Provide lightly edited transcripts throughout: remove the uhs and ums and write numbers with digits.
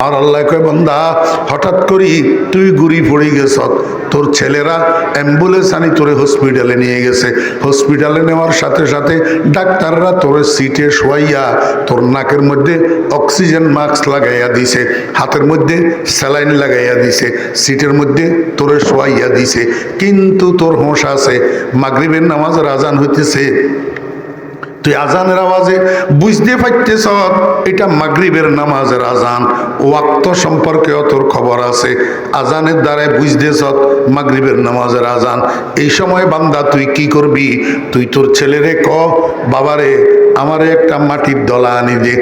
আর আল্লাহ কয় বান্দা হঠাৎ করি তুই গুড়ি পড়ে গেছ, তোর ছেলেরা অ্যাম্বুলেন্স আনি তোরে হসপিটালে নিয়ে গেছে। হসপিটালে নেওয়ার সাথে সাথে ডাক্তাররা তোরে সিটে শোয়াইয়া তোর নাকের মধ্যে অক্সিজেন মাস্ক লাগাইয়া দিছে, হাতের মধ্যে স্যালাইন লাগাইয়া দিছে, সিটের মধ্যে তোরে শোয়াইয়া দিছে। কিন্তু তোর হোঁশ আছে, মাগরিবের নামাজের আজান হইতেছে, তুই আজানের আওয়াজে বুঝতে পারতেছ এটা মাগরিবের নামাজের আজান। ওয়াক্ত সম্পর্কেও তোর খবর আছে, আজানের দ্বারাই বুঝতেছ মাগরিবের নামাজের আজান। এই সময় বান্দা তুই কি করবি? তুই তোর ছেলেরে ক, বাবারে আমারে একটা মাটির দলা আনি দে।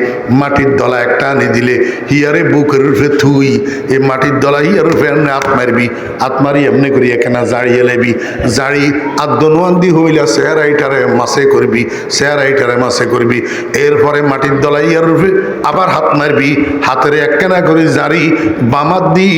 মাটির দলা একটা আনি দিলে হিয়ারে বুকের রূপে থুই, এই মাটির দলা হিয়ার রূপে হাত মারবি, হাত মারি এমনি করি এখানে জাড়িয়ে লেবি, জাড়ি আদনোয়ান্দি হইলা চেহারাইটারে মাসে করবি, চেহারাইটারে মাসে করবি। এরপরে মাটির দলা হিয়ার রূপে আবার হাত মারবি, হাতের একখানা করে জাড়ি বাম হাত দি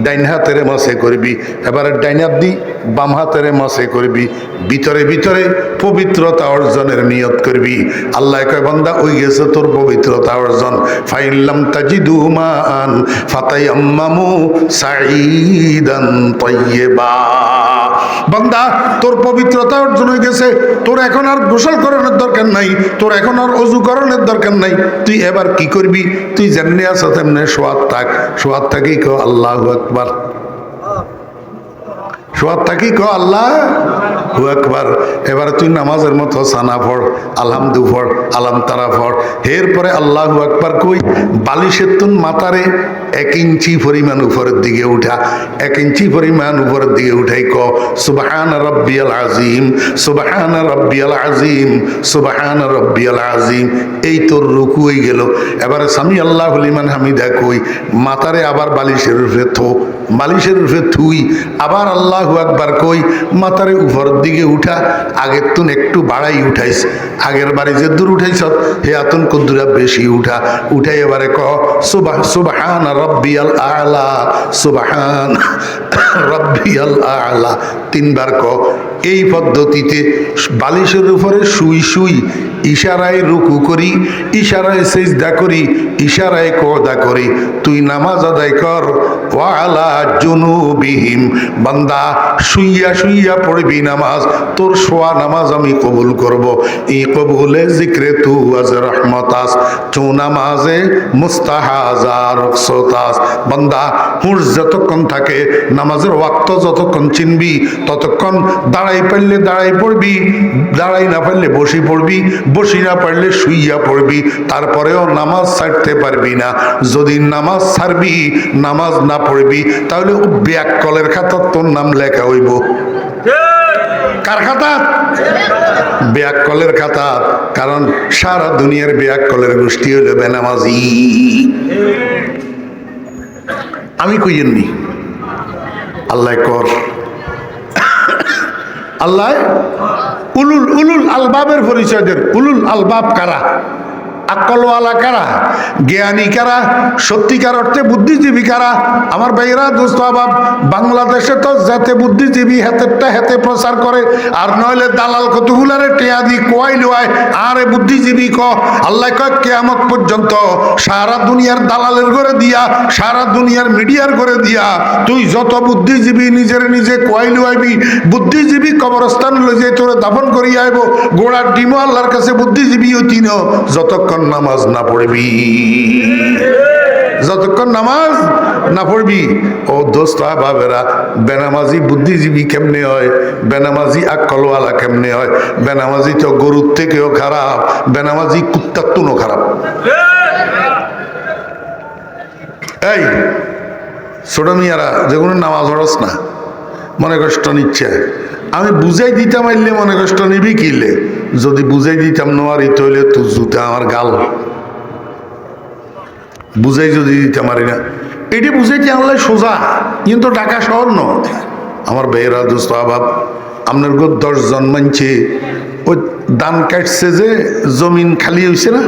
ডাইন হাতের মাসে করবি, এবারে ডাইন হাত দি বাম হাতের মাসে করবি। ভিতরে ভিতরে পবিত্রতা অর্জনের নিয়ত করবি। আল্লাহ কয় বান্দা ওই গেছে তোর পবিত্রতা অর্জন। ফাইল্লাম তাজিদু মান ফাতায়াম্মামু সাঈদান তাইয়্যিবা। বান্দা তোর পবিত্রতা অর্জন হয়ে গেছে, তোর এখন আর গোসল করানোর দরকার নাই, তোর এখন আর অজু করানোর দরকার নাই। তুই এবার কি করবি? তুই যেমনি আছো তেমনি শোয়াত থাক, শোয়াত থাকি কো আল্লাহু আকবার, শোয়াত থাকি কো আল্লাহু আকবার। এবারে তুই নামাজের মতো সানা পড়, আলহামদু পড়, আলাম তারা পড়। এরপরে আল্লাহু আকবার কই বালিশের তুন মাথারে 1 ইঞ্চি পরিমাণ উপরের দিকে উঠা, 1 ইঞ্চি পরিমাণ উপরের দিকে উঠাই ক সুবহান রাব্বিয়াল আযীম, সুবহান রাব্বিয়াল আযীম, সুবহান রাব্বিয়াল আযীম। এই তোর রুকু হয়ে গেল। এবারে সামি আল্লাহু লিমান হামিদা কই মাথারে আবার বালিশের উপরে থো, বালিশের উপরে থুই, আবার আল্লাহু আকবার কই মাথারে উপরের দিকে উঠা। আগের তুন একটু বাড়াই উঠাইস, আগের বাড়ি যে দূর উঠাইছ হে আতুন কদ্দুরা বেশি উঠা। উঠাই এবারে ক সুবহান রাব্বিয়াল আ'লা, সুবহান রাব্বিয়াল আ'লা 3 বার ক। এই পদ্ধতিতে বালিশের উপরে শুই শুই ইশারায় রুকু করি, ইশারায় সিজদা করি, ইশারায় কদা করি তুই নামাজ আদায় কর। ওয়া আলা জুনুবিহিম, বান্দা শুইয়া শুইয়া পড়বি নামাজ, তোর শোয়া নামাজ আমি কবুল করব। এই কবুলে জিক্রে তু আজ রহমতাস, চৌ নামাজে মুস্তাহাজার রকসতাস। বান্দা হুঁশ যতক্ষণ থাকে, নামাজের ওয়াক্ত যতক্ষণ চিনবি ততক্ষণ দাঁড়াই পারলে দাঁড়াই পড়বি, দাঁড়াই না পারলে বসি পড়বি, বসি না পারলে শুইয়া পড়বি। তারপরেও নামাজ ছাড়তে পারবি না। যদি নামাজ ছাড়বি, নামাজ না পড়বি, তাহলে ব্যাককলের খাতার তোর নাম লেখা হইব। কার খাতাত? ব্যাককলের খাতাত। কারণ সারা দুনিয়ার ব্যাককলের গোষ্ঠী হইল বেনামাজি। আমি কইয়েননি, আল্লাহ কর। আল্লাহ উলুল আলবাবের পরিচয় দেন। উলুল আলবাব কারা? আকলওয়ালা কারা? জ্ঞানী কারা? সত্যিকার অর্থে বুদ্ধিজীবী কারা? আমার ভাইরা দোস্ত আবাব, বাংলাদেশে তো যাতে বুদ্ধিজীবী হাতেরটা হাতে প্রচার করে, আর নইলে দালাল কতগুলারে টেয়া দি কোয়াই লোয়ায় আরে বুদ্ধিজীবী ক। আল্লাহ কয় কিয়ামত পর্যন্ত সারা দুনিয়ার দালালের ঘরে দিয়া, সারা দুনিয়ার মিডিয়ার ঘরে দিয়া তুই যত বুদ্ধিজীবী নিজের নিজে কোয়াই লোয়াইবি, বুদ্ধিজীবী কবরস্থান লই যে তোরে দাফন করিয়া আইব, গোড়ার ডিমো আল্লাহর কাছে বুদ্ধিজীবী হইতিন যতক্ষণ নামাজ না পড়বি, যতক্ষণ নামাজ না পড়বি। ও দোস্ত বাবেরা, বেনামাজি বুদ্ধিজীবী কেমনে হয়? বেনামাজি আকলওয়ালা কেমনে হয়? বেনামাজি তো গরুর থেকেও খারাপ, বেনামাজি কুত্তার তুনও খারাপ। এই ছোট মিয়ারা যেগুলো নামাজ পড়স না, মনে কষ্ট নিচ্ছে, আমি বুঝাই দিতাম আইলে মনে কষ্ট নিবি কিলে? যদি বুঝাই দিতাম নোয়ারি তৈলে তো জুতা আমার গাল, বুঝাই যদি দিতাম পারি না। এটি বুঝাইতে আনলে সোজা, কিন্তু ঢাকা শহর ন। আমার বেয়েরা দোস্ত আবাব, আপনার 10 জন মানছে ওই দান কাটছে যে জমিন খালি হয়েছে না,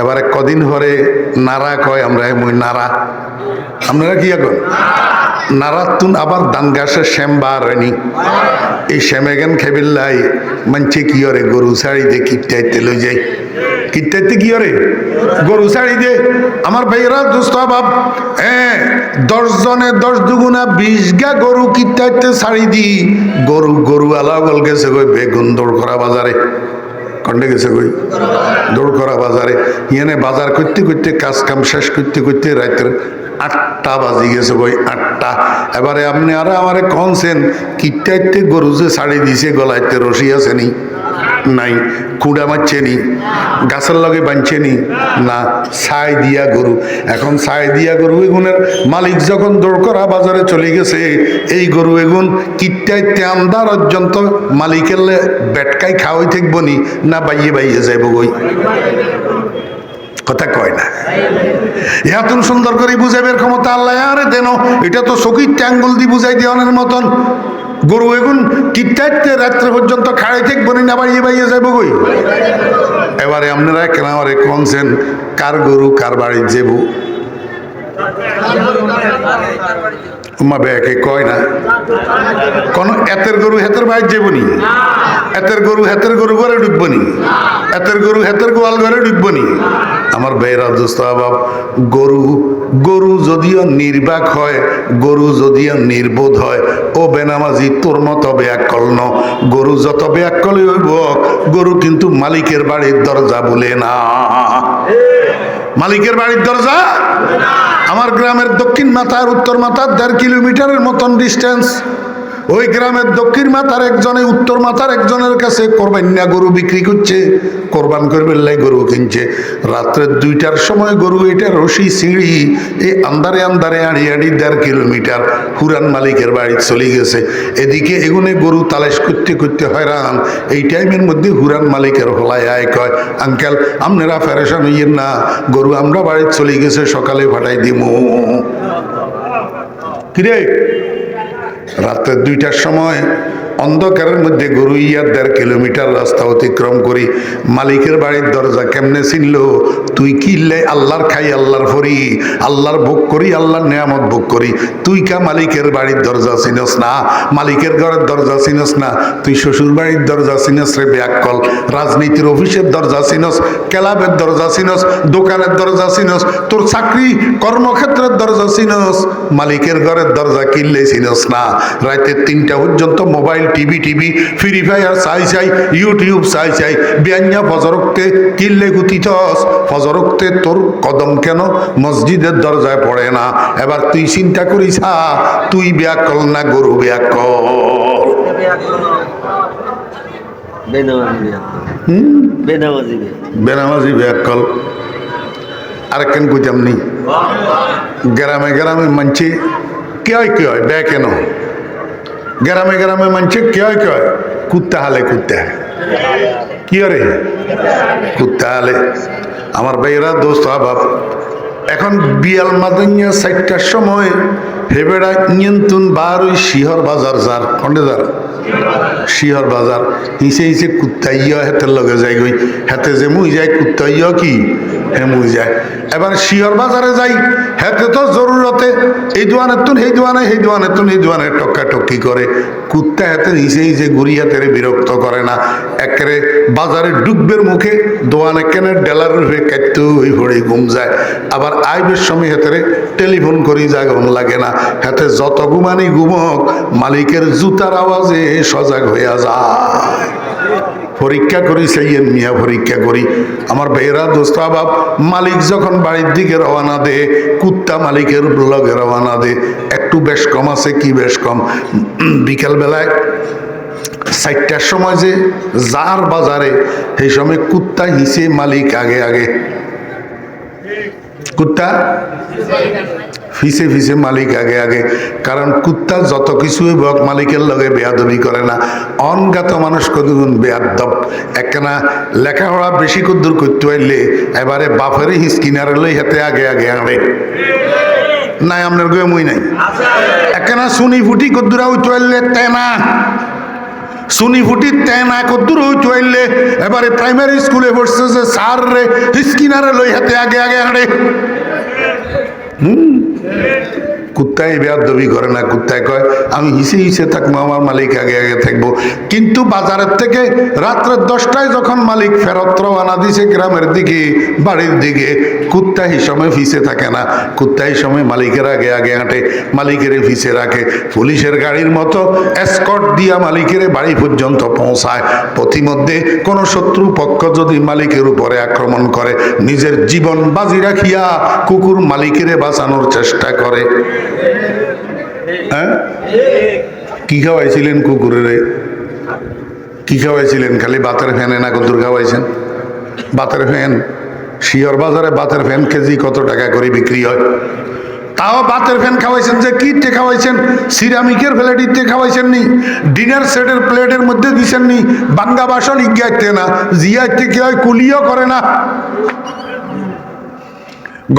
এবারে কদিন পরে নারা কয় আমরা মই নারা, আপনারা কি এখন নারাতুন আবার দান গাছের শ্যাম বার হয়নি। এই শ্যামে গান খেবিল্লাই মানছে কি করে গরু ছাড়ি দিয়ে কিপটাইতে লই যাই। কিত্তাইতে কি করে গরু ছাড়ি দে। আমার ভাইয়েরা দোস্ত বাপ, 10 জনে 10 দুগুণা 20 গা গরু কিত্তাইতে ছাড়ি দি। গরু আলাও গল গেছে কই বেগুন দৌড় করা বাজারে, কন্ডে গেছে কই দৌড় করা বাজারে। ইয়ানে বাজার করতে করতে কাজ কাম শেষ করতে করতে রাতের 8টা বাজি গেছে কই 8টা। এবারে আপনি আর আমারে কনছেন কিত্তাইতে গরু যে ছাড়ি দিছে গলাইতে রশি আছে নি? নাই। কুড়া মারছে নি? গাছের লগে বাঁধছে নি? না। ছাই দিয়া গরু। এখন ছাই দিয়া গরু এগুনের মালিক যখন দৌড় করা বাজারে চলে গেছে, এই গরু এগুন কিত্তাইতে আন্দা পর্যন্ত মালিকের বেটকাই খাওয়াই থাকব নি না বাইয়ে বাইয়ে যাইব গই? কথা কয় না। এতন সুন্দর করে বুঝাইবার ক্ষমতা আল্লাহ আরে দেন। এটা তো চকির ট্যাঙ্গুল দিয়ে বুঝাই দেওয়ানের মতন। গরু এগুন কিত্তাইতে রাত্রে পর্যন্ত খাড়াই থাকবো না বাইয়ে বাইয়ে যাইব গই? এবারে আপনারা কেন আমারে কনছেন কার গরু কার বাড়ি যাবো? মা বেকে কয় না কোন এতের গরু হেতের বাইর যাবনি, এতের গরু ঘরে ঢুকবনি, এতের গরু হেতের গোয়াল ঘরে ঢুকবনি। আমার বেয়েরা দোস্ত বাপ, গরু যদিও নির্বাক হয়, গরু যদিও নির্বোধ হয়, ও বেনামাজি তোর মতো ব্যাকল ন। গরু যত ব্যাকলই হইব, গরু কিন্তু মালিকের বাড়ির দরজা বলে না। মালিকের বাড়ির দরজা আমার গ্রামের দক্ষিণ মাথার উত্তর মাথার 1.5 কিলোমিটারের মতন ডিস্টেন্স। ওই গ্রামের দক্ষিণ মাথার একজনে উত্তর মাথার একজনের কাছে কোরবানিয়া গরু বিক্রি করছে, কোরবান করবে লাই গরু কিনছে। রাত্রে 2টার সময় গরু এটা রশি সিঁড়ি এই আন্দারে আন্দারে আড়ি 1.5 কিলোমিটার হুরান মালিকের বাড়ি চলে গেছে। এদিকে এগুনে গরু তালাশ করতে করতে হয়রান। এই টাইমের মধ্যে হুরান মালিকের হলায় আয় কয়, আঙ্কেল আপনারা ফেরেশান হইয়েন না, গরু আমরা বাড়ি চলে গেছে, সকালে ফাটাই দিমু। কিরে রাত্রে 2টার সময় অন্ধকারের মধ্যে গরু 1.5 কিলোমিটার রাস্তা অতিক্রম করি মালিকের বাড়ির দরজা কেমনে ছিল? তুই কিনলে আল্লাহর খাই আল্লাহর ফরি, আল্লাহর ভোগ করি, আল্লাহর নিয়ামত ভোগ করি। তুই কা মালিকের বাড়ির দরজা চিনস না, মালিকের ঘরের দরজা চিনস না, তুই শ্বশুর বাড়ির দরজা চিনস রে ব্যাকল। রাজনীতির অফিসের দরজা চিনস, ক্লাবের দরজা চিনস, দোকানের দরজা চিনস, তোর চাকরি কর্মক্ষেত্রের দরজা চিনস, মালিকের ঘরের দরজা কিনলে চিনস না। রাতে 3টা পর্যন্ত মোবাইল টিভি ফ্রি ফায়ার চাই ইউটিউব চাই বিয়ান্যা ফজরকতে কিল্লে গুতিছস। ফজরকতে তোর কদম কেন মসজিদের দরজায় পড়ে না? এবার তুই চিন্তা করিস, তুই ব্যাকল না গরু ব্যাকল? বেনামাজি ব্যাকল। আর কেন কইতাম নি গ্রামে গ্রামে মানছে কে হয় ব্যা কেন? গ্রামে গ্রামে মানছে কে হয় কুত্তা হালে কুত্তা কি রে কুত্তা হালে। আমার ভাইয়েরা দোস্ত বাপ, এখন বিয়াল মাদুনিয়া 4টার সময় হেবেড়া নিয়ন্ত্রণ বার ওই শিহর বাজার যার কন্ডে যার শিহর বাজার হিসে কুত্তা ইয়া হেতের লগে যাই গই, হেতে যে মুই যাই কুত্তা ইয়া কি হে মুই যায়। এবার শিহর বাজারে যাই, হেতে তো জরুরতে এই দোয়ানের তুন এই দোয়ানে, এই দোয়ানের তুন এই দোয়ানে টক্কা টক্কি করে। কুত্তা হেতে হিসে ঘুরি হাতের বিরক্ত করে না। একেবারে বাজারে ডুববের মুখে দোয়ানে কেনে ডেলার রূপে কাটতে ওই ভরে ঘুম যায়। আবার আইবের সময় হেতেরে টেলিফোন করি জাগন লাগে না। হাতে যত ঘুমানি ঘুমক মালিকের জুতার আওয়াজে সজাগ হইয়া যায়। পরীক্ষা করি সেইয়ের মিয়া পরীক্ষা করি। আমার ভাইয়েরা দোস্ত বাপ, মালিক যখন বাড়ির দিকে রওনা দে, কুত্তা মালিকের লগে রওনা দে। একটু বেশ কম আছে, কি বেশ কম? বিকালবেলায় 4টার সময় যে যার বাজারে, সেই সময় কুত্তা হিসে মালিক আগে আগে, কুত্তা ফিসে ফিসে মালিক আগে আগে। কারণ কুত্তা যত কিছুই বক মালিকের লগে বেয়াদবি করে না। অনগাত মানুষ কতগুণ বেয়াদব। একখানা লেখাপড়া বেশি কদ্দুর করতে পারলে এবারে বাপেরই হিসকিনারে লই হাতে আগে আগে আনে নাই। আপনার গয়ে মই নাই একখানা শুনি ফুটি কদ্দুরা হইতে পারলে তেনা শুনি ফুটি তেনা কদ্দুর হইতে পারলে এবারে প্রাইমারি স্কুলে পড়ছে যে স্যার রে হিসকিনারে লই হাতে আগে আগে আনে। কুত্তায় বেয়াদবি করে না, কুত্তায় কয় আমি হিসে হিসে থাকবো, আমার মালিক আগে আগে থাকবো। কিন্তু বাজারের থেকে রাত্রে 10টায় যখন মালিক ফেরত রওনা দিছে গ্রামের দিকে, বাড়ির দিকে, কুত্তা হিসমে ফিসে থাকে না, কুত্তা হিসমে মালিকের আগে আগে হাঁটে, মালিকের ফিসে রাখে। পুলিশের গাড়ির মতো এসকর্ট দিয়া মালিকের বাড়ি পর্যন্ত পৌঁছায়। পথিমধ্যে কোনো শত্রু পক্ষ যদি মালিকের উপরে আক্রমণ করে, নিজের জীবন বাজি রাখিয়া কুকুর মালিকের বাঁচানোর চেষ্টা করে। হ্যাঁ, কি খাওয়াইছিলেন কুকুরের? কি খাওয়াইছিলেন? খালি বাতের ফ্যানে না কদ্দুর খাওয়াইছেন? বাতের ফ্যান, শিয়র বাজারে বাতের ফ্যান কেজি কত টাকা করে বিক্রি হয়? তাও বাতের ফ্যান খাওয়াইছেন। যে কিটে খাওয়াইছেন? সিরামিকের প্লেটিতে খাওয়াইছেন নি? ডিনার সেটের প্লেটের মধ্যে দিছেন নি? বাঙ্গা বাসন ইজ্ঞাইতে না, জিয়াইতে কি হয়, কুলিও করে না।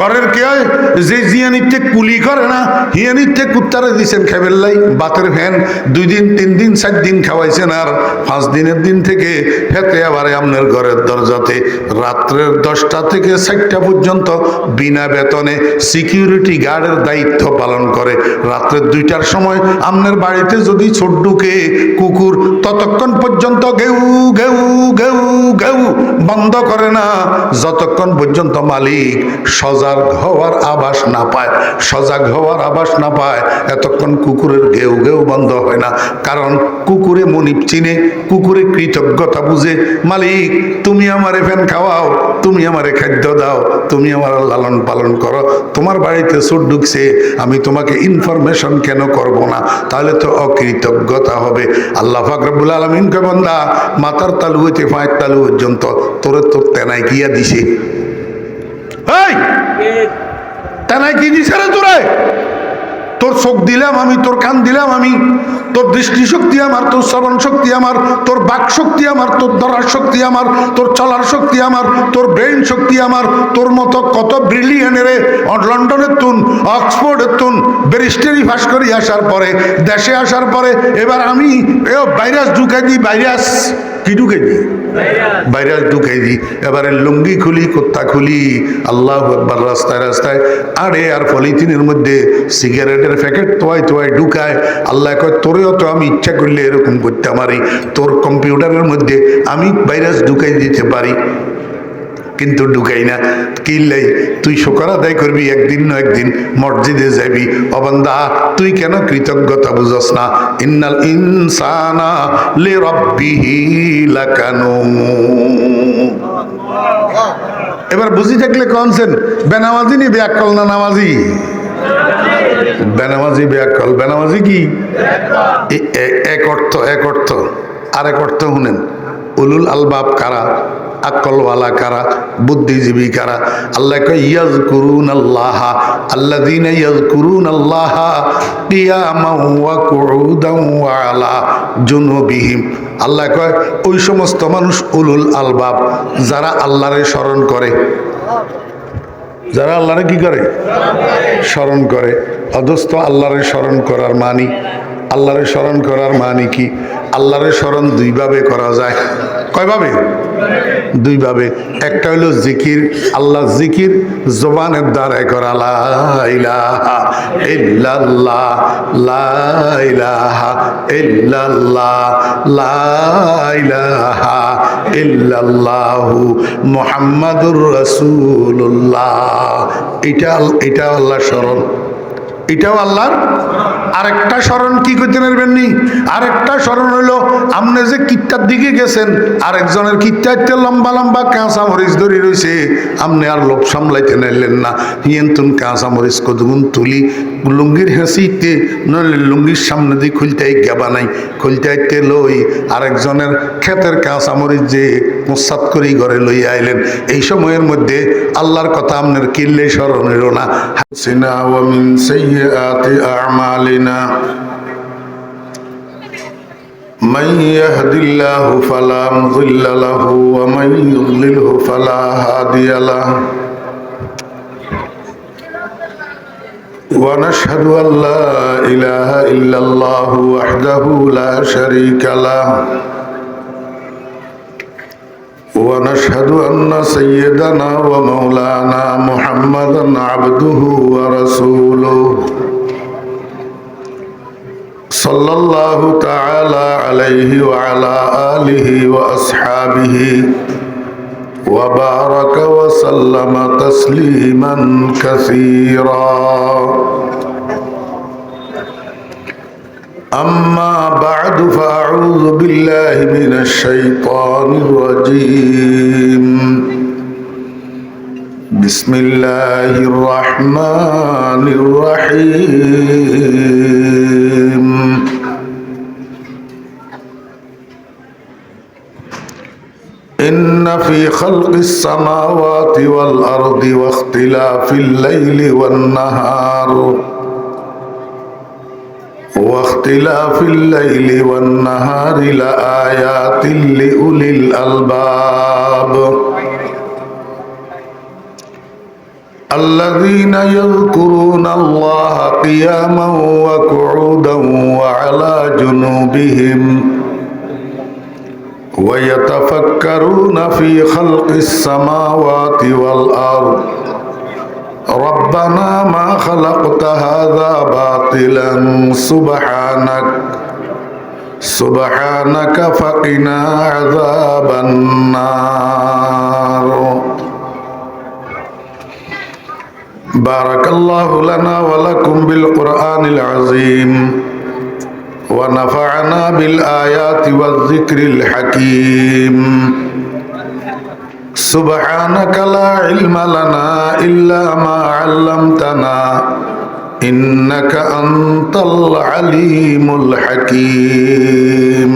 ঘরের কে হয় যে জিয়ানিতে কুলি করে না, হিয়ানিতে কুত্তারে দিছেন খাইবেল্লাই। বাতের ফ্যান 2 দিন 3 দিন 4 দিন খাওয়াইছেন, আর 5 দিনের দিন থেকে ফেতে আবারে আপনার ঘরের দরজাতে রাত্রের 10টা থেকে 4টা পর্যন্ত বিনা বেতনে সিকিউরিটি গার্ডের দায়িত্ব পালন করে। রাত্রের 2টার সময় আপনার বাড়িতে যদি ছোট ঢুকে কুকুর, ততক্ষণ পর্যন্ত ঘেউ ঘেউ ঘেউ ঘেউ বন্ধ করে না যতক্ষণ পর্যন্ত মালিক সজাগ হওয়ার আভাস না পায়। সজাগ হওয়ার আভাস না পায় এতক্ষণ কুকুরের ঘেউ ঘেউ বন্ধ হয় না। কারণ কুকুরে মনিব চিনে, কুকুরে কৃতজ্ঞতা বুঝে। মালিক তুমি আমারে ফ্যান খাওয়াও, তুমি আমারে খাদ্য দাও, তুমি আমার লালন পালন করো, তোমার বাড়িতে চোর ঢুকছে, আমি তোমাকে ইনফরমেশন কেন করব না? তাহলে তো অকৃতজ্ঞতা হবে। আল্লাহ পাক রব্বুল আলামিন কয় বান্দা, মাথার তালু হইতে পায়ের তালু পর্যন্ত তোরে তোর তেনাই কিয়া দিছে। তেনাই কি দিছে রে তোরে? তোর চোখ দিলাম আমি, তোর কান দিলাম আমি, তোর দৃষ্টি শক্তি আমার, তোর শ্রবণ শক্তি আমার, তোর বাক শক্তি আমার, তোর ধরার শক্তি আমার, তোর চলার শক্তি আমার, তোর ব্রেন শক্তি আমার। তোর মতো কত ব্রিলিয়ানেরে লন্ডনের তুন, অক্সফোর্ডের তুন ব্যারিস্টারি পাস করি আসার পরে, দেশে আসার পরে এবার আমি ভাইরাস ঢুকাই দিই। ভাইরাস কি ঢুকাই দিই? ভাইরাস ঢুকাই দিই। এবারে লুঙ্গি খুলি, কুত্তা খুলি, আল্লাহু আকবার, রাস্তায় রাস্তায় আরে আর পলিথিনের মধ্যে সিগারেটের প্যাকেট তোয়াই তোয়াই ঢুকায়। আল্লাহ কয় তোরেও তো আমি ইচ্ছা করলে এরকম করতে পারি, তোর কম্পিউটারের মধ্যে আমি ভাইরাস ঢুকাই দিতে পারি, কিন্তু ঢুকাই না। কিল্লাই তুই শুকর আদায় করবি, একদিন না একদিন মসজিদে যাবি। অবান্দা তুই কেন কৃতজ্ঞতা বুঝস না? ইন্নাল ইনসানা লিরাব্বিহি লাকানুদ। এবার বুঝি থাকলে কনছেন বেনামাজি নি বেয়াক্কল না নামাজি? বেনামাজি বেয়াক্কল। বেনামাজি কি এক অর্থ, এক অর্থ। আরেক অর্থ শুনেন, উলুল আলবাব কারা? আকলওয়ালা কারা? বুদ্ধিজীবী কারা? আল্লাহ কয় ইয়াযকুরুনাল্লাহা, আল্লাযীনা ইয়াযকুরুনাল্লাহা কিয়ামান ওয়া কুউদান ওয়া আলা জুনুবিহিম। আল্লাহ কয় ওই সমস্ত মানুষ উলুল আলবাব যারা আল্লাহরে স্মরণ করে। যারা আল্লাহরে কি করে? স্মরণ করে। অথচ আল্লাহরে স্মরণ করার মানি, আল্লাহরে স্মরণ করার মানে কি? আল্লাহরে স্মরণ 2 ভাবে করা যায়। কয়ভাবে? 2 ভাবে। একটা হলো জিকির, আল্লাহ জিকির জবানের দ্বারাই করা, লা ইলাহা ইল্লাল্লাহ, লা ইলাহা ইল্লাল্লাহ, লা ইলাহা ইল্লাল্লাহু মুহাম্মাদুর রাসূলুল্লাহ। এটা আল্লাহর স্মরণ, এটাও আল্লাহর। আরেকটা স্মরণ কি করতে পারবেন নি? আরেকটা স্মরণ হইলো আপনি যে কিত্তার দিকে গেছেন, আরেকজনের কিত্তাতে লম্বা লম্বা কাঁচা মরিচ ধরে রয়েছে, আপনি আর লোভ সামলাইতে নাইলেন না, হিয়েন্তুন কাঁচা মরিচ কতগুণ তুলি লুঙ্গির হেঁচিতে, নইলে লুঙ্গির সামনে দিয়ে খুলতে গেবা নাই, খুলতে আইতে লই আরেকজনের ক্ষেতের কাঁচা মরিচ যে মোসাদ করেই ঘরে লই আইলেন। এই সময়ের মধ্যে আল্লাহর কথা আপনার কিল্লে স্মরণ হইল না। হাসিনা ওয়া মিন সাইয়্যাতি আ'মালিনা মান ইয়াহদিল্লাহু ফালা মুযিল্লা লাহু ওয়া মান ইউদ্লিলহু ফালা হাদিয়া লাহু ওয়া নাশহাদু আল্লা ইলাহা ইল্লাল্লাহু ওয়াহদাহু লা শারীকা লাহু ওয়া নাশহাদু আন্না সাইয়্যিদানা ওয়া মাওলানা মুহাম্মাদান আবদুহু ওয়া রাসূলুহু صلى الله تعالى عليه وعلى آله وأصحابه وبارك وسلم تسليما كثيرا أما بعد فأعوذ بالله من الشيطان الرجيم بسم الله الرحمن الرحيم إن في خلق السماوات والأرض واختلاف الليل والنهار لآيات لأولي الألباب الذين يذكرون الله قياما وقعودا وعلى جنوبهم ويتفكرون في خلق السماوات والأرض ربنا ما خلقت هذا باطلا سبحانك فقنا عذاب النار بارك الله لنا ولكم بالقرآن العظيم ونفعنا بالآيات والذكر الحكيم سبحانك لا علم لنا إلا ما علمتنا إنك أنت العليم الحكيم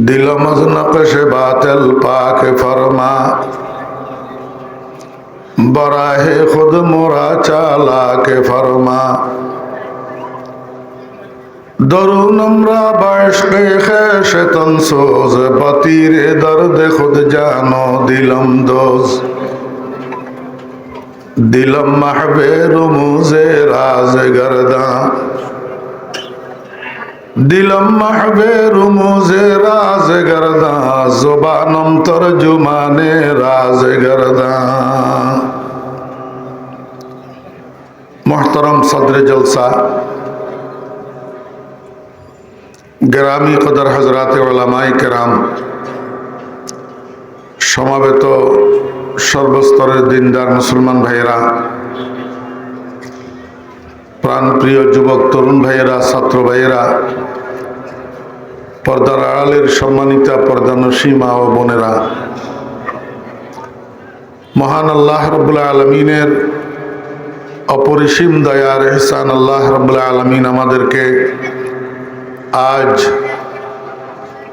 दिल मज़नक़श बातिल पाक फरमा बराहे खुद मोरा चाला के फरमा दरुन अमरा बाश्क़े ख़ैश तंसोज़ बतीरे दर्द खुद जानो दिलम दोज़ दिलम महबे रुमूज़े राज़ गर्दा दिलम महबे रुमूज़े राज़ गर्दा ज़ुबानम तर्जुमाने राज़ गर्दा मोहतरम सदर जलसा ग्रामी कदर हजरात उलमाए किराम समावेत सर्वस्तरेर दिनदार मुसलमान भाइरा प्राणप्रिय युवक तरुण भाइरा छात्र भाइरा पर्दार आड़ालेर सम्मानिता पर्दानशी मा ओ बोनेरा महान आल्लाह रब्बुल आलमीनेर अपरिसीम दयार एहसान आल्लाह रब्बुल आलमीन आमादेरके आज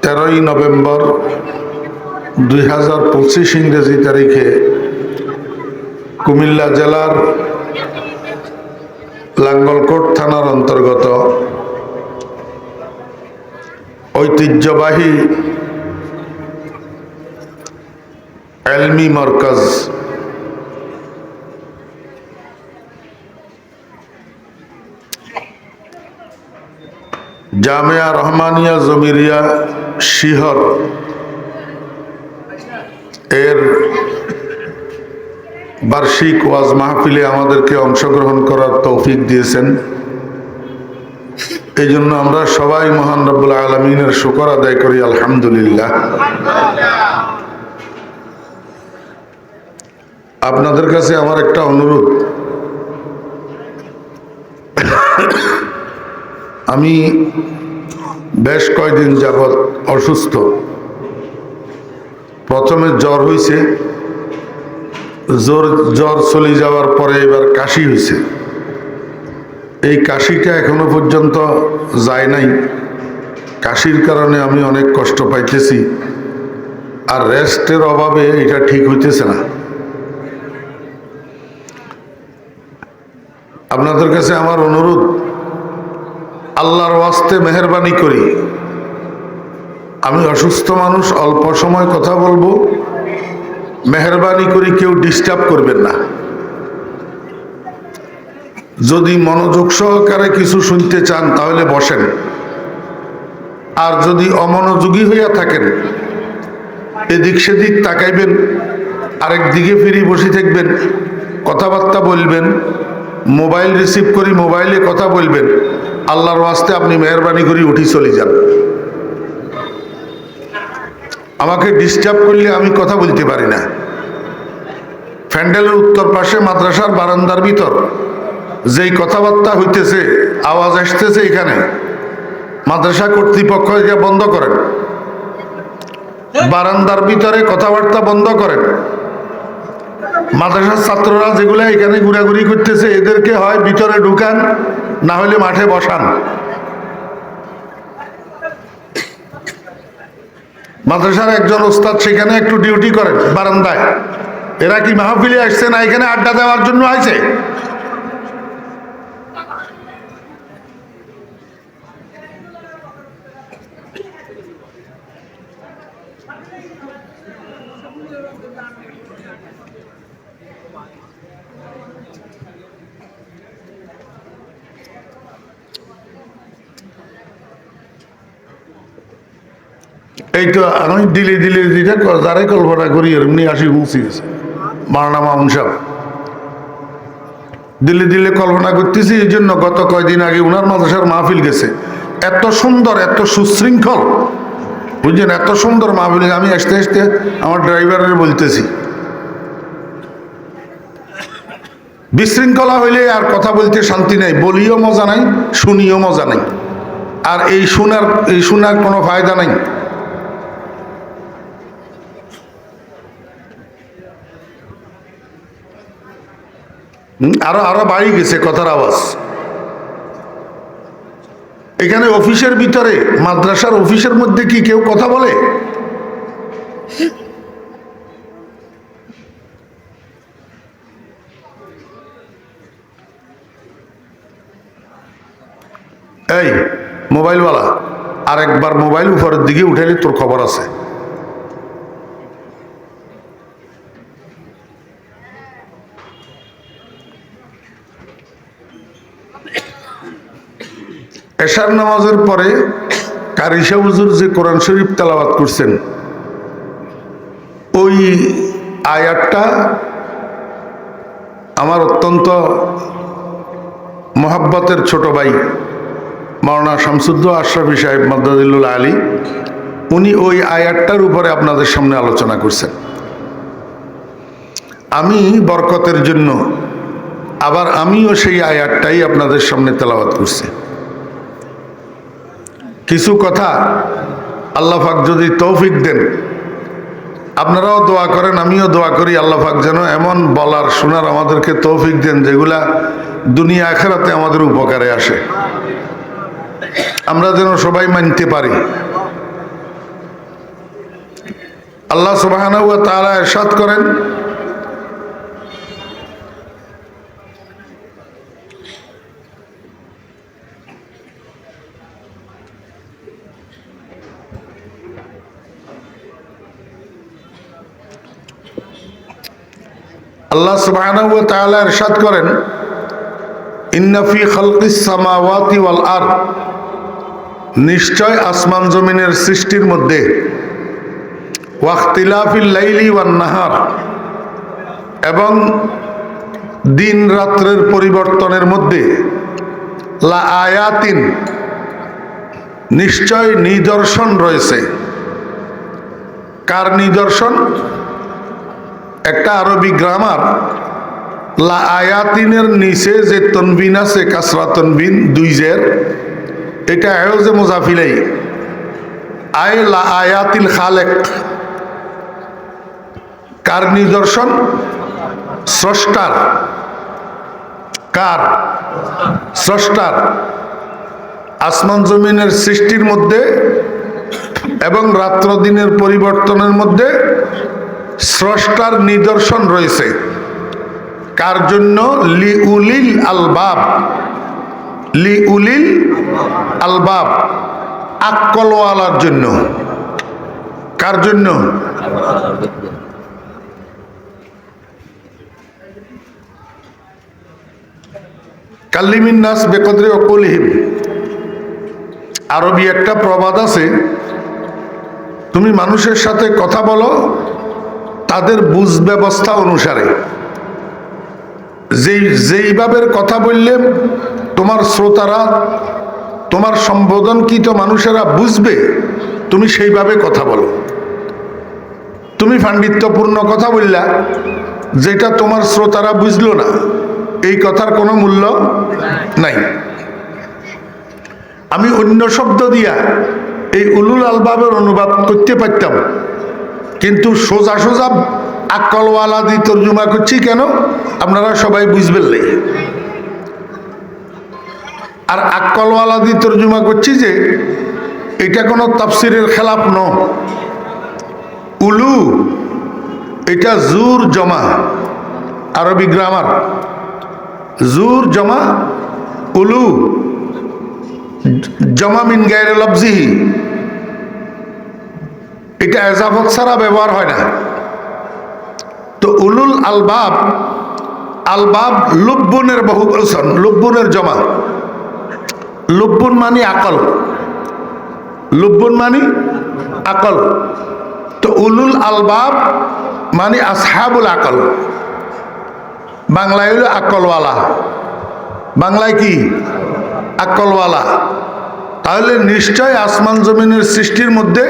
13 नवेम्बर 2025 इंग्रेजी तारीखे कुमिल्ला जिलार लांगलकोट थानार अंतर्गत ऐतिह्यबाही एलमी मरकज जामिया रहमानिया जमीरिया शिहर एर বার্ষিক ওয়াজ মাহফিলে আমাদেরকে অংশগ্রহণ করার তৌফিক দিয়েছেন। এই জন্য আমরা সবাই মহান রব্বুল আলামিনের শুকর আদায় করি আলহামদুলিল্লাহ। আপনাদের কাছে আমার একটা অনুরোধ, আমি বেশ কয়েকদিন যাবৎ অসুস্থ। প্রথমে জ্বর হয়েছে, জ্বর চলে যাওয়ার পরে এবার কাশি হয়েছে। এই কাশিটা এখনো পর্যন্ত যায় নাই। কাশির কারণে আমি অনেক কষ্ট পাইতেছি, আর রেস্টের অভাবে এটা ঠিক হইতেছে না। আপনাদের কাছে আমার অনুরোধ, আল্লাহর ওয়াস্তে মেহেরবানি করি, আমি অসুস্থ মানুষ, অল্প সময় কথা বলবো, মেহেরবানি করি কেউ ডিস্টার্ব করবেন না। যদি মনোযোগ সহকারে কিছু শুনতে চান তাহলে বসেন, আর যদি অমনোযোগী হইয়া থাকেন এদিক সেদিক তাকাইবেন, আরেক দিকে ফিরে বসে থাকবেন, কথাবার্তা বলবেন, মোবাইল রিসিভ করি মোবাইলে কথা বলবেন, আল্লাহর ওয়াস্তে আপনি মেহরবানি করে উঠি চলে যান। আমাকে ডিস্টার্ব করলে আমি কথা বলতে পারি না। প্যান্ডেলের উত্তর পাশে মাদ্রাসার বারান্দার ভিতর যেই কথাবার্তা হইতেছে, আওয়াজ আসতেছে, এখানে মাদ্রাসা কর্তৃপক্ষ এটা বন্ধ করেন। বারান্দার ভিতরে কথাবার্তা বন্ধ করেন। মাদ্রাসার ছাত্ররা যেগুলো এখানে ঘোরাঘুরি করতেছে এদেরকে হয় ভিতরে ঢুকান, না হলে মাঠে বসান। মাদ্রাসার একজন ওস্তাদ সেখানে একটু ডিউটি করেন বারান্দায়। এরা কি মাহফিলে আসছে না এখানে আড্ডা দেওয়ার জন্য আইছে? এই তো আমি দিলে দিলে দিটা যারাই কল্পনা করি এমনি আসি পৌঁছে গেছে মাওলানা মামুন সাহেব। দিল্লি দিল্লি কল্পনা করতেছি, এই জন্য গত কয়দিন আগে উনার মাদ্রাসার মাহফিল গেছে, এত সুন্দর, এত সুশৃঙ্খল, বুঝছেন, এত সুন্দর মাহফিল। আমি আসতে আসতে আমার ড্রাইভারের বলতেছি, বিশৃঙ্খলা হইলে আর কথা বলতে শান্তি নেই, বলিও মজা নাই, শুনিও মজা নাই, আর এই শোনার কোনো ফায়দা নাই। আরো আরো বাড়ি গেছে কথার আওয়াজ। এখানে অফিসের ভিতরে, মাদ্রাসার অফিসের মধ্যে কি কেউ কথা বলে? এই মোবাইলওয়ালা, আর একবার মোবাইল উপরের দিকে উঠাইলে তোর খবর আছে। এশার নামাজের পরে কারিশা হুজুর যে কোরআন শরীফ তেলাওয়াত করছেন, ওই আয়াতটা আমার অত্যন্ত মহাব্বতের ছোট ভাই মাওলানা শামসুদ্দোহা আশরাফী সাহেব মাদ্দাজিল্লুল আলী, উনি ওই আয়াতটার উপরে আপনাদের সামনে আলোচনা করছেন। আমি বরকতের জন্য আবার আমিও সেই আয়াতটাই আপনাদের সামনে তেলাওয়াত করছি। কিছু কথা আল্লাহ পাক যদি তৌফিক দেন, আপনারাও দোয়া করেন, আমিও দোয়া করি, আল্লাহ পাক যেন এমন বলার শোনার আমাদেরকে তৌফিক দেন যেগুলা দুনিয়া আখিরাতে আমাদের উপকারে আসে, আমরা যেন সবাই মানতে পারি। আল্লাহ সুবহানাহু ওয়া তাআলা ইরশাদ করেন, আল্লাহ সুবহানাহু ওয়া তাআলা ইরশাদ করেন, ইন্না ফি খালকিস সামাওয়াতি ওয়াল আরদ, নিশ্চয় আসমান জমিনের সৃষ্টির মধ্যে, ওয়াখতিলাফিল লাইলি ওয়ান নাহার, এবং দিন রাত্রের পরিবর্তনের মধ্যে, লা আয়াতিন, নিশ্চয় নিদর্শন রয়েছে। কার নিদর্শন? একটা আরবি গ্রামার, লা আয়াতিনের নিচে যে তনবিন আছে, কাসরা তনবিন, দুই জের, এটা আয়োজে মুজাফিলাই, আয় লা আয়াতিল খালেক, কার নিদর্শন? স্রষ্টার। কার? স্রষ্টার। আসমান জমিনের সৃষ্টির মধ্যে এবং রাত্র দিনের পরিবর্তনের মধ্যে স্রষ্টার নিদর্শন রয়েছে। কার জন্য? লিউলিল আলবাব, লিউলিল আলবাব, আক্কলওয়ালার জন্য। কার জন্য? কাল্লিমিন নাস বেকদরি অকুলহিম, আরবি একটা প্রবাদ আছে, তুমি মানুষের সাথে কথা বলো তাদের বুঝ ব্যবস্থা অনুসারে। যেইভাবে কথা বললে তোমার শ্রোতারা, তোমার সম্বোধনকৃত মানুষেরা বুঝবে, তুমি সেইভাবে কথা বলো। তুমি পাণ্ডিত্যপূর্ণ কথা বললা, যেটা তোমার শ্রোতারা বুঝলো না, এই কথার কোনো মূল্য নাই। আমি অন্য শব্দ দিয়া এই উলুল আলবাবের অনুবাদ করতে পারতাম, কিন্তু সোজা সোজা আকলওয়ালা দিয়ে তর্জমা করছি কেন, আপনারা সবাই বুঝবেন। আর আকলওয়ালা দিয়ে তর্জমা করছি যে এটা কোনো তাফসিরের খেলাফ ন। উলু এটা জুর জমা, আরবি গ্রামার, জুর জমা উলু, জমা মিন গায়রে লফজিহি, এটা এজাফত ছাড়া ব্যবহার হয় না। তো উলুল আলবাব, আলবাব লুব্বুনের বহুবচন, লুব্বুনের জমা। লুব্বুন মানি আকল, লুব্বুন মানি আকল। তো উলুল আলবাব মানে আসহাবুল আকল, বাংলায় হলো আকলওয়ালা। বাংলায় কি? আকলওয়ালা। তাহলে নিশ্চয় আসমান জমিনের সৃষ্টির মধ্যে,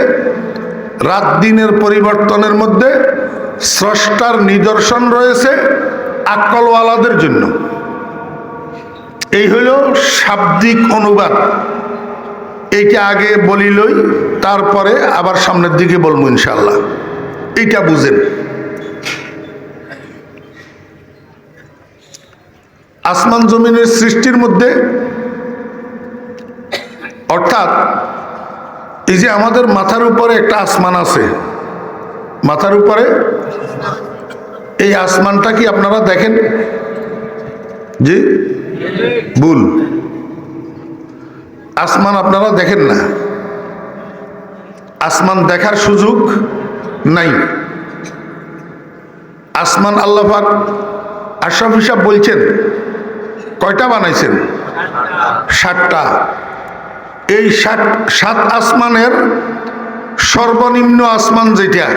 রাত দিনের পরিবর্তনের মধ্যে স্রষ্টার নিদর্শন রয়েছে আকলওয়ালাদের জন্য। এই হইল শাব্দিক অনুবাদ। এইটা আগে বলিলই, তারপরে আবার সামনের দিকে বলবো ইনশাল্লাহ। এইটা বুঝেন। আসমান জমিনের সৃষ্টির মধ্যে, অর্থাৎ এই যে আমাদের মাথার উপরে একটা আসমান আছে, মাথার উপরে এই আসমানটা কি আপনারা দেখেন? জি, ভুল, আসমান আপনারা দেখেন না, আসমান দেখার সুযোগ নাই। আসমান আল্লাহ পাক আশরাফ হিসাব বলছেন কয়টা বানাইছেন? 7টা। এই 7 আসমানের সর্বনিম্ন আসমান যেটা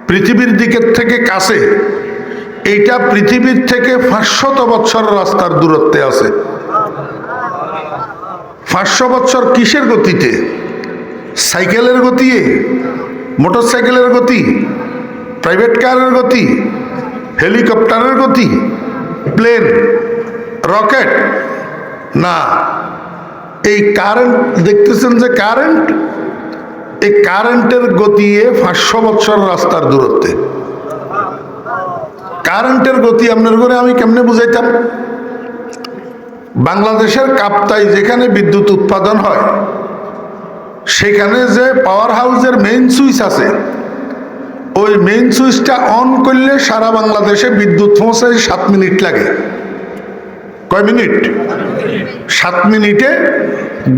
পৃথিবীর দিকের থেকে কাছে, এইটা পৃথিবীর থেকে 500 বছর রাস্তার দূরত্বে আছে। 500 বছর কিসের গতিতে? সাইকেলের গতি, মোটর সাইকেলের গতি, প্রাইভেট কারের গতি, হেলিকপ্টারের গতি, প্লেন, রকেট না। এই কারেন্ট দেখতেছেন যে কারেন্ট, এই কারেন্টের গতি 500 বছর রাস্তার দূরত্বে। কারেন্টের গতি আপনার ঘরে আমি কেমনে বুঝাইতাম? বাংলাদেশের কাপ্তাই যেখানে বিদ্যুৎ উৎপাদন হয়, সেখানে যে পাওয়ার হাউসের মেইন সুইচ আছে, ওই মেইন সুইচটা অন করলে সারা বাংলাদেশে বিদ্যুৎ পৌঁছায় 7 মিনিট লাগে। কয় মিনিট? 7 মিনিটে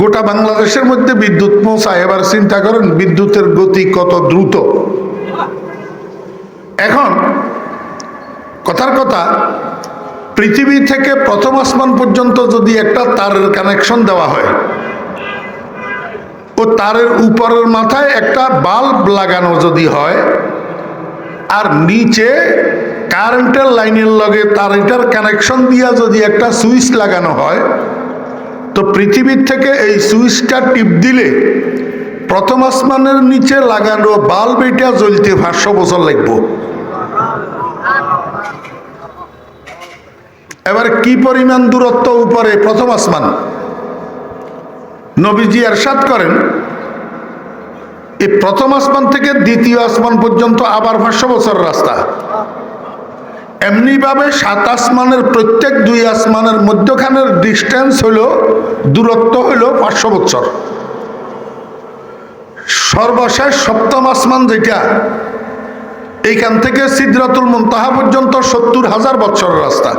গোটা বাংলাদেশের মধ্যে বিদ্যুৎ পৌঁছায়। এবার চিন্তা করেন বিদ্যুতের গতি কত দ্রুত। এখন কথার কথা, পৃথিবী থেকে প্রথম আসমান পর্যন্ত যদি একটা তারের কানেকশন দেওয়া হয়, ও তারের উপরের মাথায় একটা বাল্ব লাগানো যদি হয়, আর নিচে কারেন্টের লাইনের লগে তারটার কানেকশন দিয়া যদি একটা সুইচ লাগানো হয়, তো পৃথিবীর থেকে এই সুইচটা টিপ দিলে প্রথম আসমানের নিচে লাগানো বাল্ব এটা জ্বলতে 500 বছর লাগবে। এবার কি পরিমাণ দূরত্ব উপরে প্রথম আসমান? নবীজি ইরশাদ করেন, এই প্রথম আসমান থেকে দ্বিতীয় আসমান পর্যন্ত আবার 500 বছর রাস্তা। এমনি ভাবে 7 আসমানের প্রত্যেক 2 আসমানের মধ্যখানের ডিস্টেন্স হলো, দূরত্ব হলো 500 বছর। সর্বশেষ 7ম আসমান যেটা, এইখান থেকে সিদরাতুল মুনতাহা পর্যন্ত 70,000 বছর রাস্তা।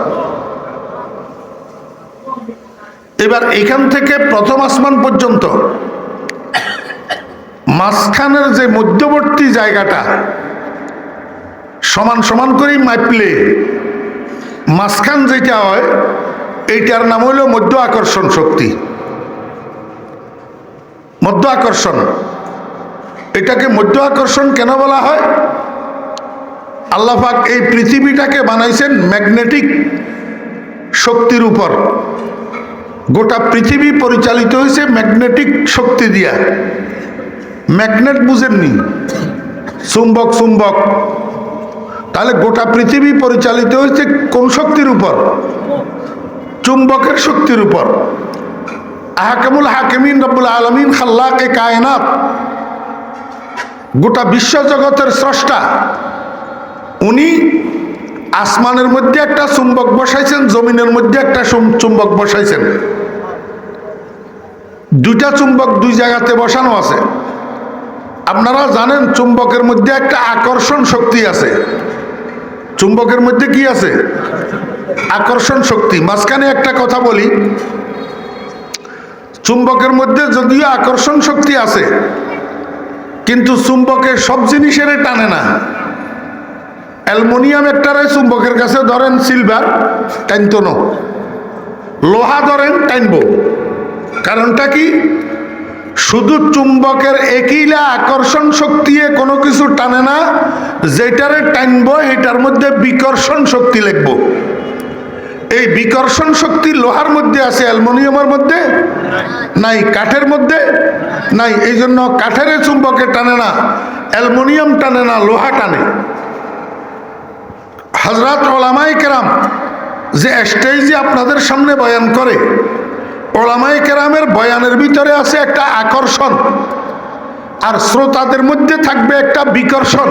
এবার এখান থেকে প্রথম আসমান পর্যন্ত মাঝখানের যে মধ্যবর্তী জায়গাটা সমান সমান করেই মাপলে মাঝখান যেটা হয়, এইটার নাম হলো মধ্য আকর্ষণ শক্তি। মধ্য আকর্ষণ, এটাকে মধ্য আকর্ষণ কেন বলা হয়? আল্লাহ পাক এই পৃথিবীটাকে বানাইছেন ম্যাগনেটিক শক্তির উপর। গোটা পৃথিবী পরিচালিত হয়েছে ম্যাগনেটিক শক্তি দিয়া। ম্যাগনেট বুঝেননি? চুম্বক, চুম্বক। তাহলে গোটা পৃথিবী পরিচালিত হয়েছে কোন শক্তির উপর? চুম্বকের শক্তির উপর। আহকামুল হাকিমিন রব্বুল আলামিন খাল্লাকে কায়নাত, গোটা বিশ্ব জগতের স্রষ্টা, উনি আসমানের মধ্যে একটা চুম্বক বসাইছেন, জমিনের মধ্যে একটা চুম্বক বসাইছেন। দুইটা চুম্বক দুই জায়গাতে বসানো আছে। আপনারা জানেন চুম্বকের মধ্যে একটা আকর্ষণ শক্তি আছে। চুম্বকের মধ্যে কি আছে? আকর্ষণ শক্তি। মাঝখানে একটা কথা বলি, চুম্বকের মধ্যে যদিও আকর্ষণ শক্তি আছে, কিন্তু চুম্বকের সব জিনিসের টানে না। অ্যালুমিনিয়াম একটারে চুম্বকের কাছে ধরেন, সিলভার টানতো না, লোহা ধরেন টানবো। কারণটা কি? শুধু চুম্বকের একইলা আকর্ষণ শক্তি কোনো কিছু টানে না, যেটারে টানবো এটার মধ্যে বিকর্ষণ শক্তি লিখবো। এই বিকর্ষণ শক্তি লোহার মধ্যে আছে, অ্যালুমিনিয়ামের মধ্যে নাই, কাঠের মধ্যে নাই। এই জন্য কাঠের চুম্বকে টানে না, অ্যালুমিনিয়াম টানে না, লোহা টানে। হযরত উলামায়ে কেরাম যে স্টেজে আপনাদের সামনে বয়ান করে, উলামায়ে কেরামের বয়ানের ভিতরে আছে একটা আকর্ষণ, আর শ্রোতাদের মধ্যে থাকবে একটা বিকর্ষণ।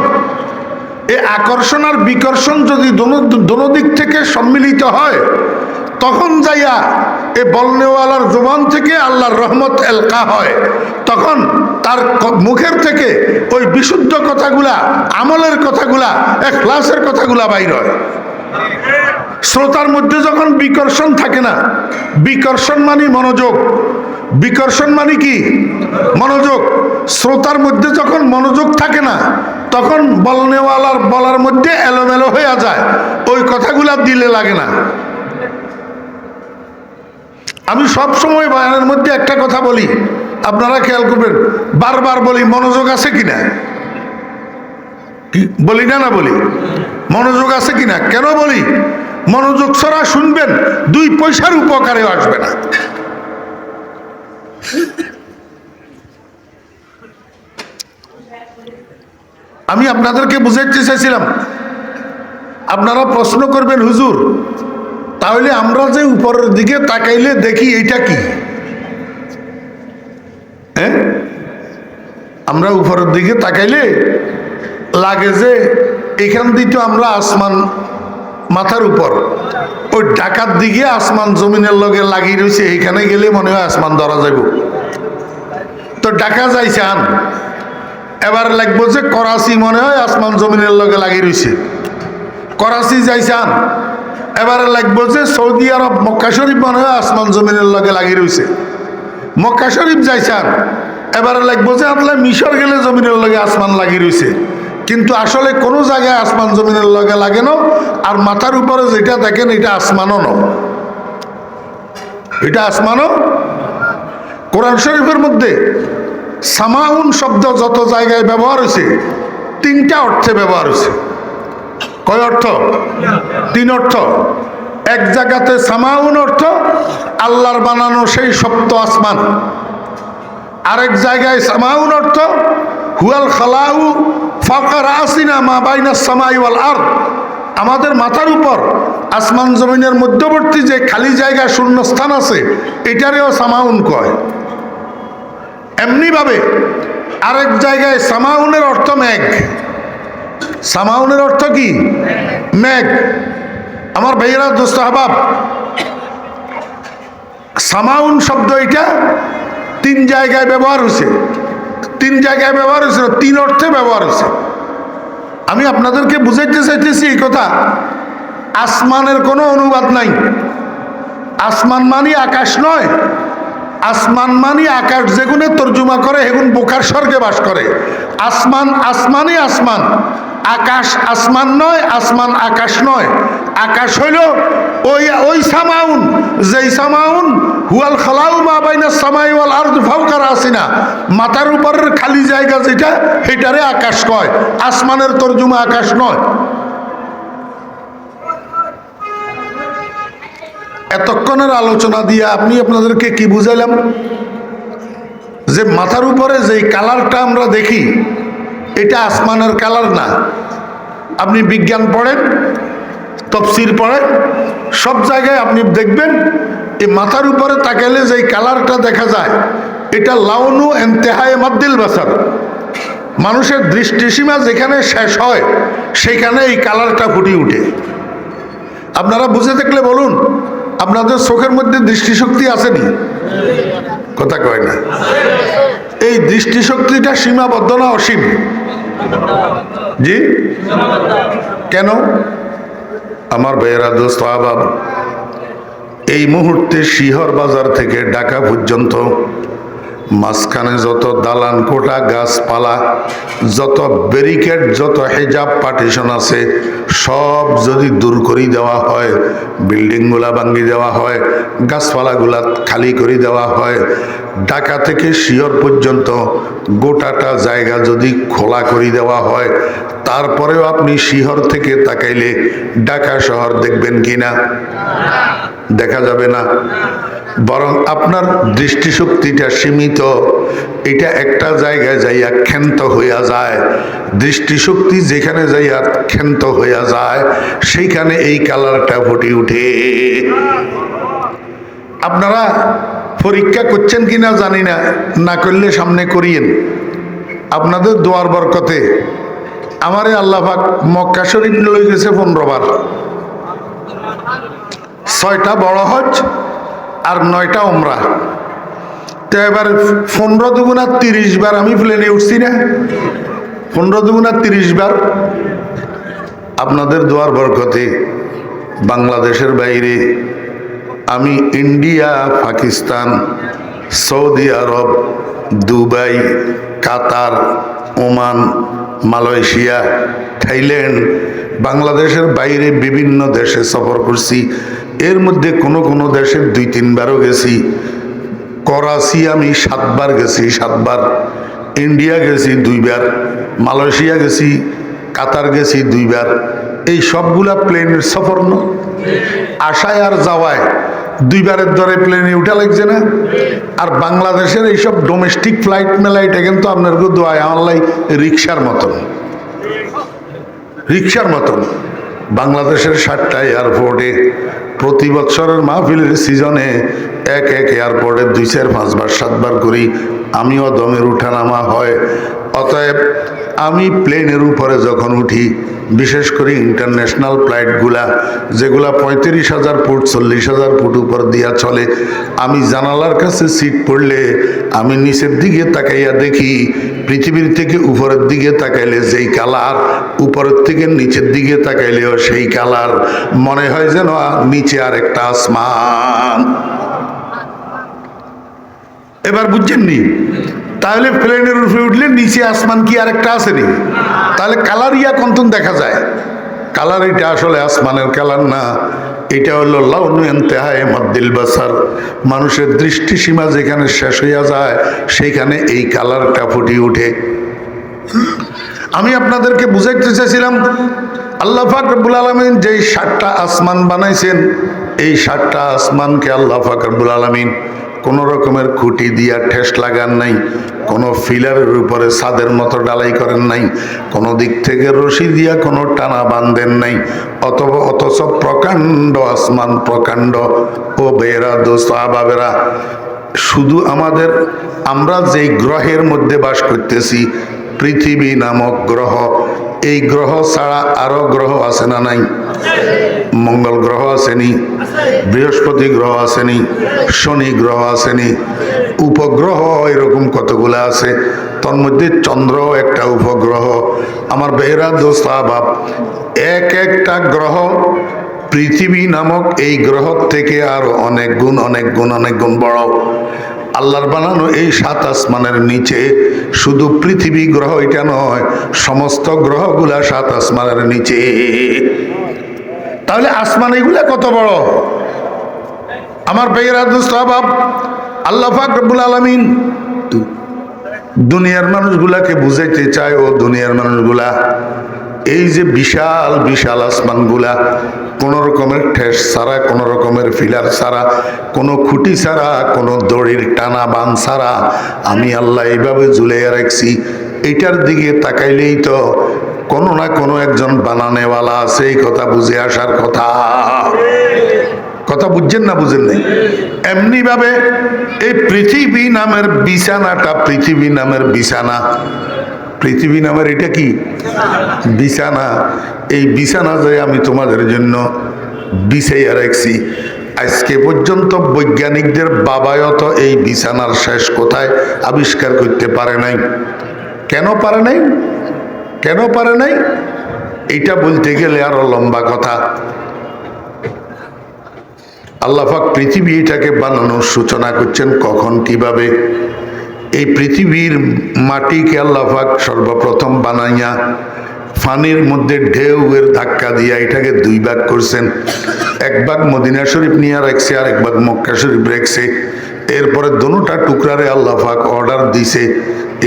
এই আকর্ষণ আর বিকর্ষণ যদি দোনো দিক থেকে সম্মিলিত হয়, তখন যাইয়া এ বলনেওয়ালার জবান থেকে আল্লাহর রহমত এলকা হয়। তখন তার মুখের থেকে ওই বিশুদ্ধ কথাগুলা, আমলের কথাগুলা, ইখলাসের কথাগুলা বাইর হয়। শ্রোতার মধ্যে যখন বিকর্ষণ থাকে না, বিকর্ষণ মানে মনোযোগ, বিকর্ষণ মানে কি? মনোযোগ। শ্রোতার মধ্যে যখন মনোযোগ থাকে না, তখন বলনেওয়ালার বলার মধ্যে এলোমেলো হয়ে যায়, ওই কথাগুলা দিলে লাগে না। আমি সব সময় বয়ানের মধ্যে একটা কথা বলি, আপনারা খেয়াল করবেন, বারবার বলি মনোযোগ আছে কিনা। বলি না? না বলি? মনোযোগ আছে কিনা। কেন বলি? মনোযোগ ছাড়া শুনবেন, 2 পয়সার উপকারেও আসবে না। আমি আপনাদেরকে বুঝাইতে চাইছিলাম, আপনারা প্রশ্ন করবেন, হুজুর তাহলে আমরা যে উপরের দিকে তাকাইলে দেখি এইটা কি? হ্যাঁ, আমরা উপরের দিকে তাকাইলে লাগে যে এখান দিয়ে তো আমরা আসমান মাথার উপর, ওই ঢাকার দিকে আসমান জমিনের লগে লাগিয়ে রয়েছে, এইখানে গেলে মনে হয় আসমান ধরা যাইব। তো ঢাকা যাইছান, এবার লাগবো যে করাচি মনে হয় আসমান জমিনের লগে লাগিয়ে রয়েছে। করাচি যাইছান, এবারে লাগবো যে সৌদি আরব মক্কা শরীফ মনে হয় আসমান জমিনের লগে লাগিয়ে রয়েছে। মক্কা শরীফ যাইছান, এবারে লাগবো যে আপনার মিশর গেলে জমিনের লগে আসমান লাগিয়ে রয়েছে। কিন্তু আসলে কোনো জায়গায় আসমান জমিনের লগে লাগে না। আর মাথার উপরে যেটা দেখেন এটা আসমানও না, এটা আসমানও। কোরআন শরীফের মধ্যে সামাউন শব্দ যত জায়গায় ব্যবহার হয়েছে, 3টা অর্থে ব্যবহার হয়েছে। কয় অর্থ? 3 অর্থ। এক জায়গাতে সামাউন অর্থ আল্লাহর বানানো সেই সপ্ত আসমান। আরেক জায়গায় সামাউন অর্থ হুয়াল খালাউ ফাওকা রাসিনা মা বাইনাস সামাই ওয়াল আরদ, আমাদের মাথার উপর আসমান জমিনের মধ্যবর্তী যে খালি জায়গা, শূন্য স্থান আছে, এটারেও সামাউন কয়। এমনি ভাবে আরেক জায়গায় সামাউনের অর্থ মেঘ। সামাউনের অর্থ কি? মেঘ। আমার ভাইয়েরা, দোস্ত আহবাব, সামাউন শব্দ এটা 3 জায়গায় ব্যবহার হয়েছে। 3 জায়গায় ব্যবহার হয়েছে, 3 অর্থে ব্যবহার হয়েছে। আমি আপনাদেরকে বুঝাইতে চাইতেছি এই কথা, আসমানের কোনো অনুবাদ নাই। আসমান মানি আকাশ নয়। আসমান মানি আকাশ যেগুনে তর্জমা করে হেগুন বোকার স্বর্গে বাস করে। আসমান আসমানই আসমান, আকাশ আসমান নয়, আসমান আকাশ নয়। আকাশ হইল ওই সামাউন, যেই সামাউন হুয়াল খালাউ মা বাইনাস সামাই ওয়াল আরদ ফাওকা রাসিনা, মাথার উপরের খালি জায়গা যেটা, সেটারে আকাশ কয়। আসমানের তর্জমা আকাশ নয়। এতক্ষণের আলোচনা দিয়ে আপনাদেরকে কি বুঝাইলাম? যে মাথার উপরে যেই কালারটা আমরা দেখি এটা আসমানের কালার না। আপনি বিজ্ঞান পড়েন, তফসির পড়েন, সব জায়গায় আপনি দেখবেন এই মাথার উপরে তাকাইলে যেই কালারটা দেখা যায় এটা লাউনু ইন্তেহায়ে মাদ্দিল বাসার, মানুষের দৃষ্টিসীমা যেখানে শেষ হয় সেখানে এই কালারটা ফুটে উঠে। আপনারা বুঝে দেখলে বলুন, আপনাদের চোখের মধ্যে দৃষ্টিশক্তি আসেনি? কথা কয় না। এই দৃষ্টিশক্তিটা সীমাবদ্ধ না অসীম? জি, কেন? আমার ভাইয়েরা, দোস্ত আহবাব, এই মুহূর্তে শিহর বাজার থেকে ঢাকা পর্যন্ত মাঝখানে যত দালান কোটা, গাছপালা, যত ব্যারিকেড, যত হেজাব পার্টিশন আছে সব যদি দূর করে দেওয়া হয়, বিল্ডিংগুলা ভাঙিয়ে দেওয়া হয়, গাছপালাগুলা খালি করে দেওয়া হয়, ঢাকা থেকে শিহর পর্যন্ত গোটাটা জায়গা যদি খোলা করে দেওয়া হয়, তারপরেও আপনি শিহর থেকে তাকাইলে ঢাকা শহর দেখবেন কিনা? দেখা যাবে না। বরং আপনার দৃষ্টিশক্তিটা সীমিত, এটা একটা জায়গায় যাইয়া ক্ষান্ত হইয়া যায়। দৃষ্টিশক্তি যেখানে যাইয়া ক্ষান্ত হইয়া যায় সেইখানে এই কালারটা ফুটে উঠে। আপনারা পরীক্ষা করছেন কিনা জানি না, না করলে সামনে করিয়েন। আপনাদের দোয়ার বরকতে আমারে আল্লাহ পাক মক্কা শরীফ লই গেছে 15 বার, 6টা বড় হজ আর 9টা উমরা। তো এবার 15 দুগুণা 30 বার আমি প্লেনে উঠছি না? 15 দুগুণা 30 বার আপনাদের দোয়ার বরকতে বাংলাদেশের বাইরে আমি ইন্ডিয়া, পাকিস্তান, সৌদি আরব, দুবাই, কাতার, ওমান, মালয়েশিয়া, থাইল্যান্ড, বাংলাদেশের বাইরে বিভিন্ন দেশে সফর করছি। এর মধ্যে কোনো দেশে 2-3 বারও গেছি। করাচি আমি 7 বার গেছি, 7 বার। ইন্ডিয়া গেছি 2 বার, মালয়েশিয়া গেছি, কাতার গেছি 2 বার। এই সবগুলা প্লেনের সফর না? আসায় আর যাওয়ায় 2 বারের দরে প্লেনে উঠা লাগছে না? আর বাংলাদেশের এইসব ডোমেস্টিক ফ্লাইট মেলাইটা কিন্তু আপনার দোয়ায় আমার রিক্সার মতন, রিক্সার মতন। বাংলাদেশের 7টা এয়ারপোর্টে প্রতি বছরের মাহফিলের সিজনে এক এয়ারপোর্টে 2, 4, 5 বার 7 বার করি আমিও দমের উঠানামা হয়। অতএব আমি প্লেনের উপরে যখন উঠি, বিশেষ করে ইন্টারন্যাশনাল ফ্লাইটগুলা যেগুলা 35,000 ফুট 40,000 ফুট উপর দিয়া চলে, আমি জানালার কাছে সিট পড়লে আমি নিচের দিকে তাকাইয়া দেখি পৃথিবীর থেকে উপরের দিকে তাকাইলে যেই কালার, উপরের থেকে নিচের দিকে তাকাইলেও সেই কালার। মনে হয় যেন নিচে আর একটা আসমান। এবার বুঝছেননি? তাহলে প্লেনের উপরে উঠলে নিচে আসমান কি আর একটা আসেনি? তাহলে কালার ইয়া কন্তন দেখা যায়? কালার এটা আসলে আসমানের কালার না, এটা হলো লাউনু ইন্তেহায়ে মাদ্দিল বাসার। মানুষের দৃষ্টিসীমা যেখানে শেষ হইয়া যায় সেইখানে এই কালারটা ফুটে উঠে। আমি আপনাদেরকে বুঝাইতে চাইছিলাম, আল্লাহ পাক রব্বুল আলামিন যেই 7টা আসমান বানাইছেন, এই 7টা আসমানকে আল্লাহ পাক রব্বুল আলামিন কোনো রকমের খুঁটি দিয়া ঠেস লাগান নাই, কোনো ফিলারের উপরে ছাদের মতো ডালাই করেন নাই, কোনো দিক থেকে রশি দিয়া কোনো টানা বাঁধেন নাই। অথচ প্রকাণ্ড আসমান, প্রকাণ্ড। ও বেরা দোস্ত আহবাবেরা, শুধু আমরা যেই গ্রহের মধ্যে বাস করতেছি, পৃথিবী নামক গ্রহ, এই গ্রহ ছাড়া আরো গ্রহ আছে না নাই? মঙ্গল গ্রহ আসেনি, বৃহস্পতি গ্রহ আসেনি, শনি গ্রহ আসেনি, উপগ্রহ এরকম কতগুলো আছে। তোর মধ্যে চন্দ্র একটা উপগ্রহ। আমার বেহরা দোস্ত আহবাব, একটা গ্রহ পৃথিবী নামক এই গ্রহ থেকে আরো অনেক গুণ বড়। আল্লাহর বানানো এই 7 আসমানের নিচে শুধু পৃথিবী গ্রহ এটা নয়, সমস্ত গ্রহগুলা 7 আসমানের নিচে। তাহলে আসমান এগুলা কত বড়? আমার ভাইয়েরা দোস্ত আহবাব, আল্লাহ পাক রব্বুল আলামিন দুনিয়ার মানুষগুলাকে বুঝাইতে চায়, ও দুনিয়ার মানুষগুলা, এই যে বিশাল বিশাল আসমানগুলা, কোনো রকমের ঠেস ছাড়া, কোনো রকমের ফিলার ছাড়া, কোনো খুঁটি ছাড়া, কোনো দড়ির টানা বান ছাড়া আমি আল্লাহ এইভাবে ঝুলাইয়া রাখছি। এইটার দিকে তাকাইলেই তো কোনো না কোনো একজন বানানেওয়ালা আছে, এই কথা বুঝে আসার কথা। কথা বুঝছেন না বুঝেন নাই? এমনি ভাবে এই পৃথিবী নামের বিছানাটা, পৃথিবী নামের বিছানা, পৃথিবী নামের এটা কি বিছানা, এই বিছানা যে আমি তোমাদের জন্য বিছাইয়া রাখছি। আজকে পর্যন্ত বৈজ্ঞানিকদের বাবাও তো এই বিছানার শেষ কোথায় আবিষ্কার করতে পারে নাই। কেন পারে নাই? কেন পারে নাই? এটা বলতে গেলে আরো লম্বা কথা। আল্লাহ পাক পৃথিবীটাকে বানানোর সূচনা করছেন কখন, কিভাবে? এই পৃথিবীর মাটিকে আল্লাহ পাক সর্বপ্রথম বানাইয়া পানির মধ্যে ঢেউয়ের ধাক্কা দিয়া এটাকে দুই ভাগ করছেন। এক ভাগ মদিনা শরীফ নিয়ে রাখছে, আর এক ভাগ মক্কা শরীফ রাখছে। এরপরে দুটা টুকরারে আল্লাহ পাক অর্ডার দিছে,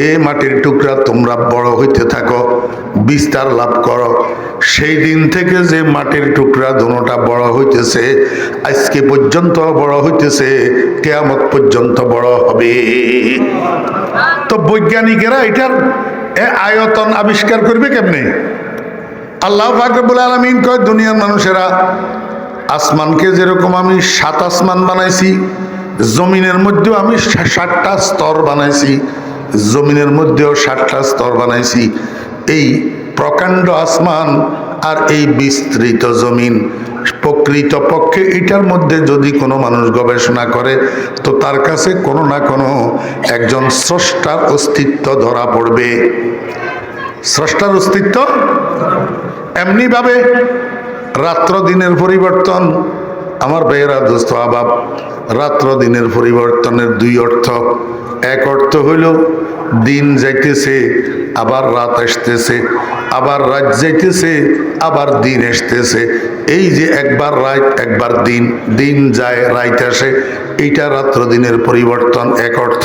এ মাটির টুকরা তোমরা বড় হইতে থাকো, বিস্তার লাভ করো। সেই দিন থেকে যে মাটির টুকরা দুটা বড় হইতেছে, আজকে পর্যন্ত বড় হইতেছে, কিয়ামত পর্যন্ত বড় হবে। তো বৈজ্ঞানিকেরা এটার আয়তন আবিষ্কার করবে কেমনে? আল্লাহ পাক রব্বুল আলামিন কয়, দুনিয়ার মানুষেরা আসমানকে যেরকম আমি 7 আসমান বানাইছি, জমিনের মধ্যেও আমি 7টা স্তর বানাইছি, জমিনের মধ্যেও 7টা স্তর বানাইছি। এই প্রকাণ্ড আসমান আর এই বিস্তৃত জমিন, প্রকৃত পক্ষে এটার মধ্যে যদি কোনো মানুষ গবেষণা করে তো তার কাছে কোনো না কোনো একজন স্রষ্টার অস্তিত্ব ধরা পড়বে। স্রষ্টার অস্তিত্ব। এমনি ভাবে রাত্র দিনের পরিবর্তন, আমার ভাইয়েরা দোস্ত আবাব, রাত্র দিনের পরিবর্তনের দুই অর্থ। এক অর্থ হইল দিন যাইতেছে আবার রাত আসতেছে, আবার রাত যাইতেছে আবার দিন আসতেছে। এই যে একবার রাত একবার দিন, দিন যায় রাত আসে, এইটা রাত্র দিনের পরিবর্তন, এক অর্থ।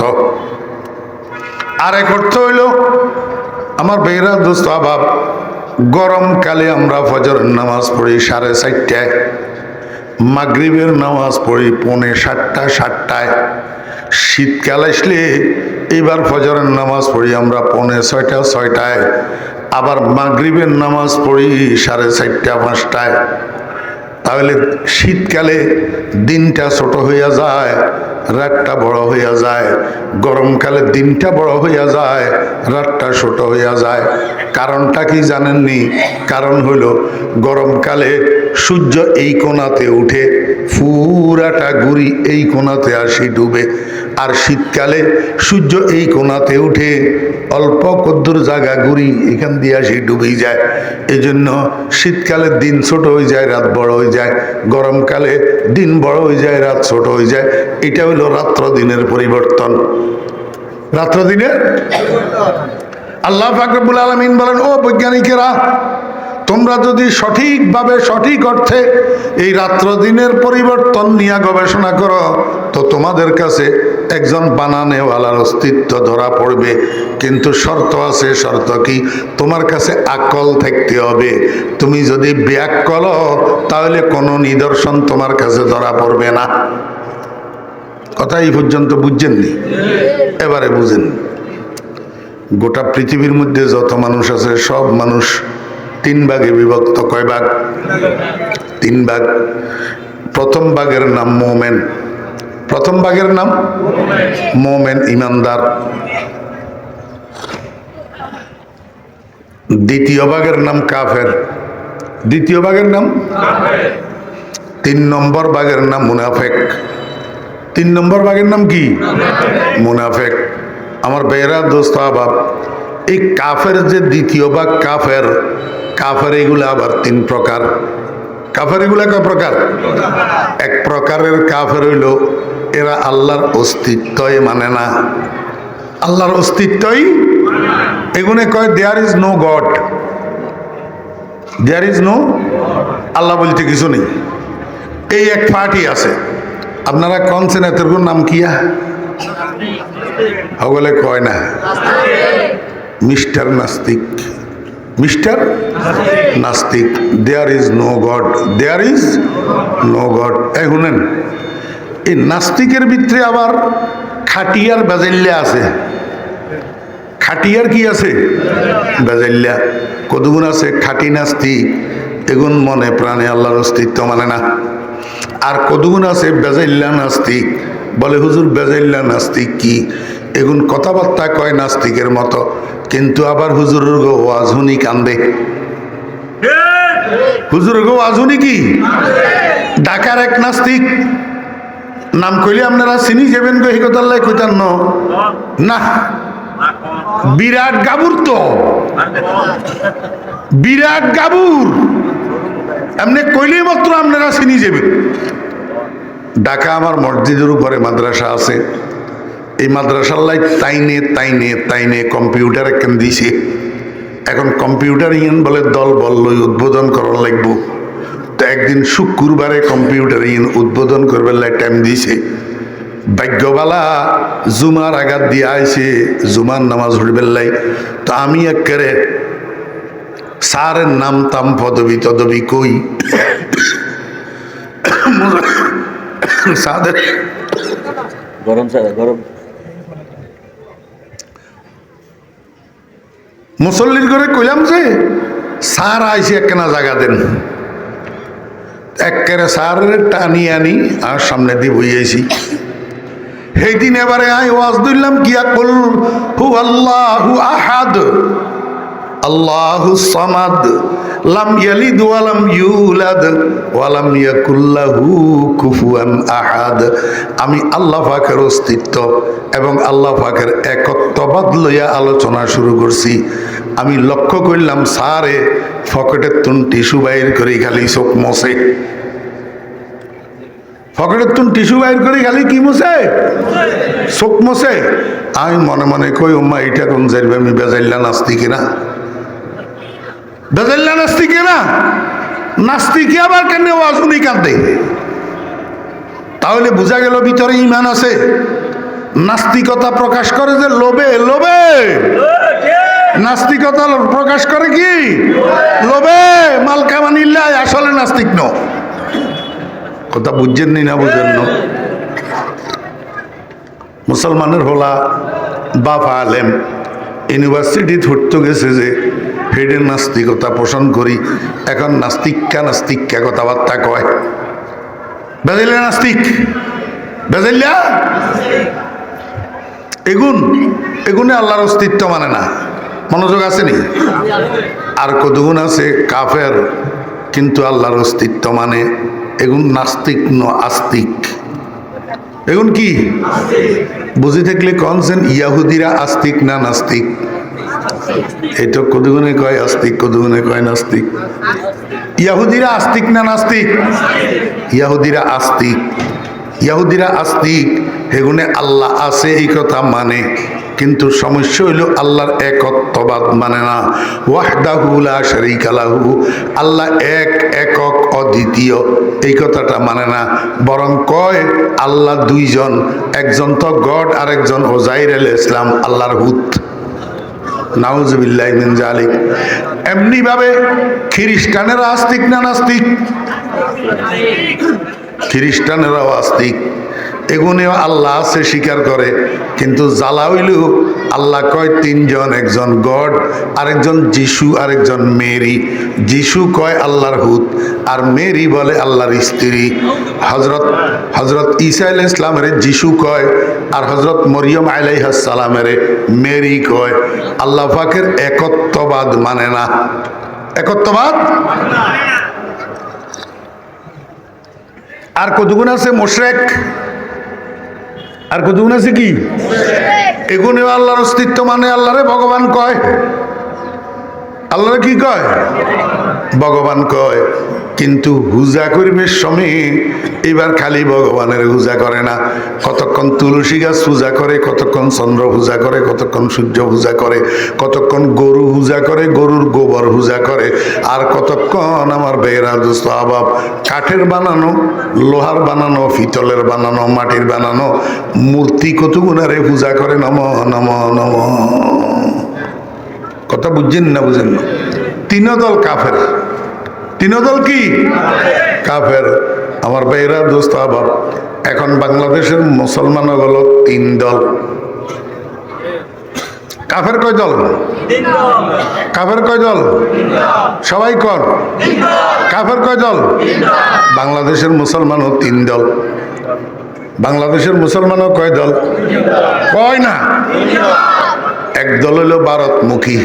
আর এক অর্থ হইল আমার ভাইয়েরা দোস্ত আবাব, গরমকালে আমরা ফজরের নামাজ পড়ি 4:30টায়, মাগরিবের নামাজ পড়ি 7:45-7টায়। শীতকাল আসলে এবার ফজরের নামাজ পড়ি আমরা 6:45-6টায়, আবার মাগরিবের নামাজ পড়ি 4:30-5টায়। তাহলে শীতকালে দিনটা ছোট হইয়া যায়, রাতটা বড় হইয়া যায়। গরমকালে দিনটা বড় হইয়া যায়, রাতটা ছোট হইয়া যায়। কারণটা কি জানেননি? কারণ হলো গরমকালে সূর্য এই কোণাতে উঠে, পুরাটা ঘুরি এই কোণাতে আসি ডুবে। আর শীতকালে সূর্য এই কোণাতে উঠে, অল্প কদ্দুর জায়গা ঘুরি এখান দিয়ে আসি ডুবেই যায়। এই জন্য শীতকালে দিন ছোট হয়ে যায়, রাত বড় হয়ে যায়। গরমকালে দিন বড় হয়ে যায়, রাত ছোট হয়ে যায়। এটা হইল রাত্র দিনের পরিবর্তন। রাত্র দিনের আল্লাহ পাক রব্বুল আলামিন বলেন, ও বৈজ্ঞানিকেরা, তোমরা যদি সঠিকভাবে সঠিক অর্থে এই রাত্র দিনের পরিবর্তন নিয়ে গবেষণা করো তো তোমাদের কাছে একজন বানানেওয়ালার অস্তিত্ব ধরা পড়বে। কিন্তু শর্ত আছে। শর্ত কি? তোমার কাছে আকল থাকতে হবে। তুমি যদি বেআক্কল হও তাহলে কোনো নিদর্শন তোমার কাছে ধরা পড়বে না। কথা এই পর্যন্ত বুঝছেননি? এবারে বুঝেন। গোটা পৃথিবীর মধ্যে যত মানুষ আছে সব মানুষ 3 ভাগে বিভক্ত। কয় ভাগ? 3 ভাগ। প্রথম ভাগের নাম মোমেন। প্রথম ভাগের নাম মোমেন, ইমানদার। দ্বিতীয় ভাগের নাম কাফের। দ্বিতীয় ভাগের নাম কাফের। 3 নম্বর ভাগের নাম মুনাফেক। 3 নম্বর ভাগের নাম কি? মুনাফেক। আমার বেরা দোস্ত আবাব, এই কাফের যে দ্বিতীয় ভাগ কাফের, কাফের এগুলো আবার 3 প্রকার। কাফের এগুলো কয় প্রকার? এক প্রকারের কাফের হইল এরা আল্লাহর অস্তিত্বই মানে না। আল্লাহর অস্তিত্বই, এগুলো কয় there is no god. There is no, আল্লাহ বলতে কিছু নেই। এই এক পার্টি আছে, আপনারা কনছেন এদের নাম কিয়া? ওগুলো কয় না মিস্টার নাস্তিক, মিস্টার নাস্তিক। There is no god, there is no god. এই শুনেন, এই নাস্তিকের ভিতরে আবার খাটিয়ার বেজাল্যা আছে। খাটিয়ার কি আছে? বেজাল্যা। কতগুণ আছে খাটি নাস্তিক, এগুন মনে প্রাণে আল্লাহর অস্তিত্ব মানে না। আর কতগুণ আছে বেজাল্যা নাস্তিক, বলে হুজুর বেজাল্যা নাস্তিক কি? এগুন কথাবার্তা কয় নাস্তিকের মতো, কিন্তু আবার হুজুরের গো ওয়াজুনি কান্দে। হুজুরের গো ওয়াজুনি কি? ঢাকার এক নাস্তিক, নাম কইলে আপনারা চিনি যাবেন গো, এই কথা আল্লাহ কইতান না। বিরাট গাবুর, তো বিরাট গাবুর, এমনি কইলেই মাত্র আপনারা চিনি যাবেন। ঢাকা আমার মসজিদের উপরে মাদ্রাসা আছে। এই মাদ্রাসার লাই তাইনে তাইনে তাইনে কম্পিউটার একখান দিছে। এখন কম্পিউটার ইন বলে দল বলল উদ্বোধন করার লাগবো। তো একদিন শুক্রবারে কম্পিউটার ইন উদ্বোধন করবার লাই টাইম দিছে। ভাগ্যবালা জুমার আঘাত দিয়ে আইছে, জুমার নামাজ হইবার লাই। তো আমি একেবারে স্যারের নাম তাম পদবি তদবি কই সাদের গরম গরম মুসল্লির করে কইলাম যে স্যার আইসি একখানা জায়গা দেন। একেবারে স্যারের টানি আনি আর সামনে দিয়ে বইয়েছি। সেই দিন এবারে আই ওয়াজ দিলাম কিয়া কুল হু আল্লাহু আহাদ আল্লাহু সামাদ লাম ইয়ালিদ ওয়া লাম ইউলাদ ওয়া লাম ইয়াকুল লাহু কুফুয়ান আহাদ। আমি আল্লাহ পাকের অস্তিত্ব এবং আল্লাহ পাকের একত্ববাদ লইয়া আলোচনা শুরু করছি। আমি লক্ষ্য করলাম স্যারে পকেটের তুন টিস্যু বাইর করে খালি চোখ মশে। পকেটের তুন টিস্যু বাইর করে খালি কি মশে? চোখ মশে। আমি মনে মনে কই ওম্মা এইটা কোন যাইবে, আমি বেজাইল্লা নাস্তি কিনা, বেজাইল্লা নাস্তি কিনা। নাস্তিকে আবার কেন ওয়াজুনি কাঁদে? তাহলে বোঝা গেল ভিতরে ইমান আছে। নাস্তিকতা প্রকাশ করে যে লোভে, লোভে নাস্তিকতা প্রকাশ করে কি? লোভে মাল কামানিল্লাহ। আসলে নাস্তিক ন। কথা বুঝছেন নি না বুঝেন না? মুসলমানের হলা বাপ আলেম ইউনিভার্সিটি ধরতে গেছে যে হেডের নাস্তিকতা পোষণ করি। এখন নাস্তিকা নাস্তিকা কথাবার্তা কয়। বেজাইল্লা নাস্তিক, বেজাইল্লা এগুনে আল্লাহর অস্তিত্ব মানে না। মনোযোগ আছে নি? আর কতগুণ আছে কাফের কিন্তু আল্লাহর অস্তিত্ব মানে। এগুন নাস্তিক ন আস্তিক। এগুন কি বুঝি থাকলে কনসেন ইয়াহুদিরা আস্তিক না নাস্তিক? এটা কতগুণে কয় আস্তিক, কতগুণে কয় নাস্তিক। ইয়াহুদিরা আস্তিক না নাস্তিক? ইয়াহুদিরা আস্তিক। ইয়াহুদিরা আস্তিক, এগুনে আল্লাহ আছে এই কথা মানে, কিন্তু সমস্যা হইল আল্লাহর একত্ববাদ মানে না। ওয়াহদাহু লা শারীকা লাহু, আল্লাহ এক, একক, অদ্বিতীয় এই কথাটা মানে না। বরং কয় আল্লাহ দুইজন, একজন তো গড আর একজন ওজাইর আলাইহিস সালাম আল্লাহর হুত। নাউজুবিল্লাহি মিন যালিক। এমনি ভাবে খ্রিস্টানেরা আস্তিক না নাস্তিক? খ্রিস্টানেরাও আস্তিক। এগুনেও আল্লাহ আছে স্বীকার করে, কিন্তু জ্বালা হইল আল্লাহ কয় তিনজন, একজন গড, আরেকজন যিশু, আরেকজন মেরি। যিশু কয় আল্লাহর হুত, আর মেরি বলে আল্লাহর স্ত্রী। হজরত ঈসা আলাইহিস সালামের যিশু কয়, আর হজরত মরিয়ম আলাইহিস সালামের মেরি কয়। আল্লাহ পাকের একত্ববাদ মানে না। একত্ববাদ। আর কতগুণ আছে মুশরিক, আর কতগুণ আছে কি? এগুনেও আল্লাহর অস্তিত্ব মানে আল্লাহরে ভগবান কয়। আল্লাহরে কি কয়? ভগবান কয়। কিন্তু হুজা করিমের সময় এবার খালি ভগবানের পূজা করে না, কতক্ষণ তুলসী গাছ পূজা করে, কতক্ষণ চন্দ্র পূজা করে, কতক্ষণ সূর্য পূজা করে, কতক্ষণ গরু পূজা করে, গরুর গোবর পূজা করে, আর কতক্ষণ আমার বেয়েরা দোস্ত আবাব কাঠের বানানো, লোহার বানানো, পিতলের বানানো, মাটির বানানো মূর্তি কতগুণারে পূজা করে। নম নম নম। কথা বুঝছেন না বুঝেন না? তিনও দল কাফের। তিনও দল কি? কাফের। আমার ভাইরা দোস্ত আবার এখন বাংলাদেশের মুসলমান হলো তিন দল। কাফের কয় দল? কাফের কয় দল? সবাই কর। কাফের কয় দল? বাংলাদেশের মুসলমানও তিন দল। বাংলাদেশের মুসলমানও কয় দল? কয় না। এক দল হইল ভারতমুখী।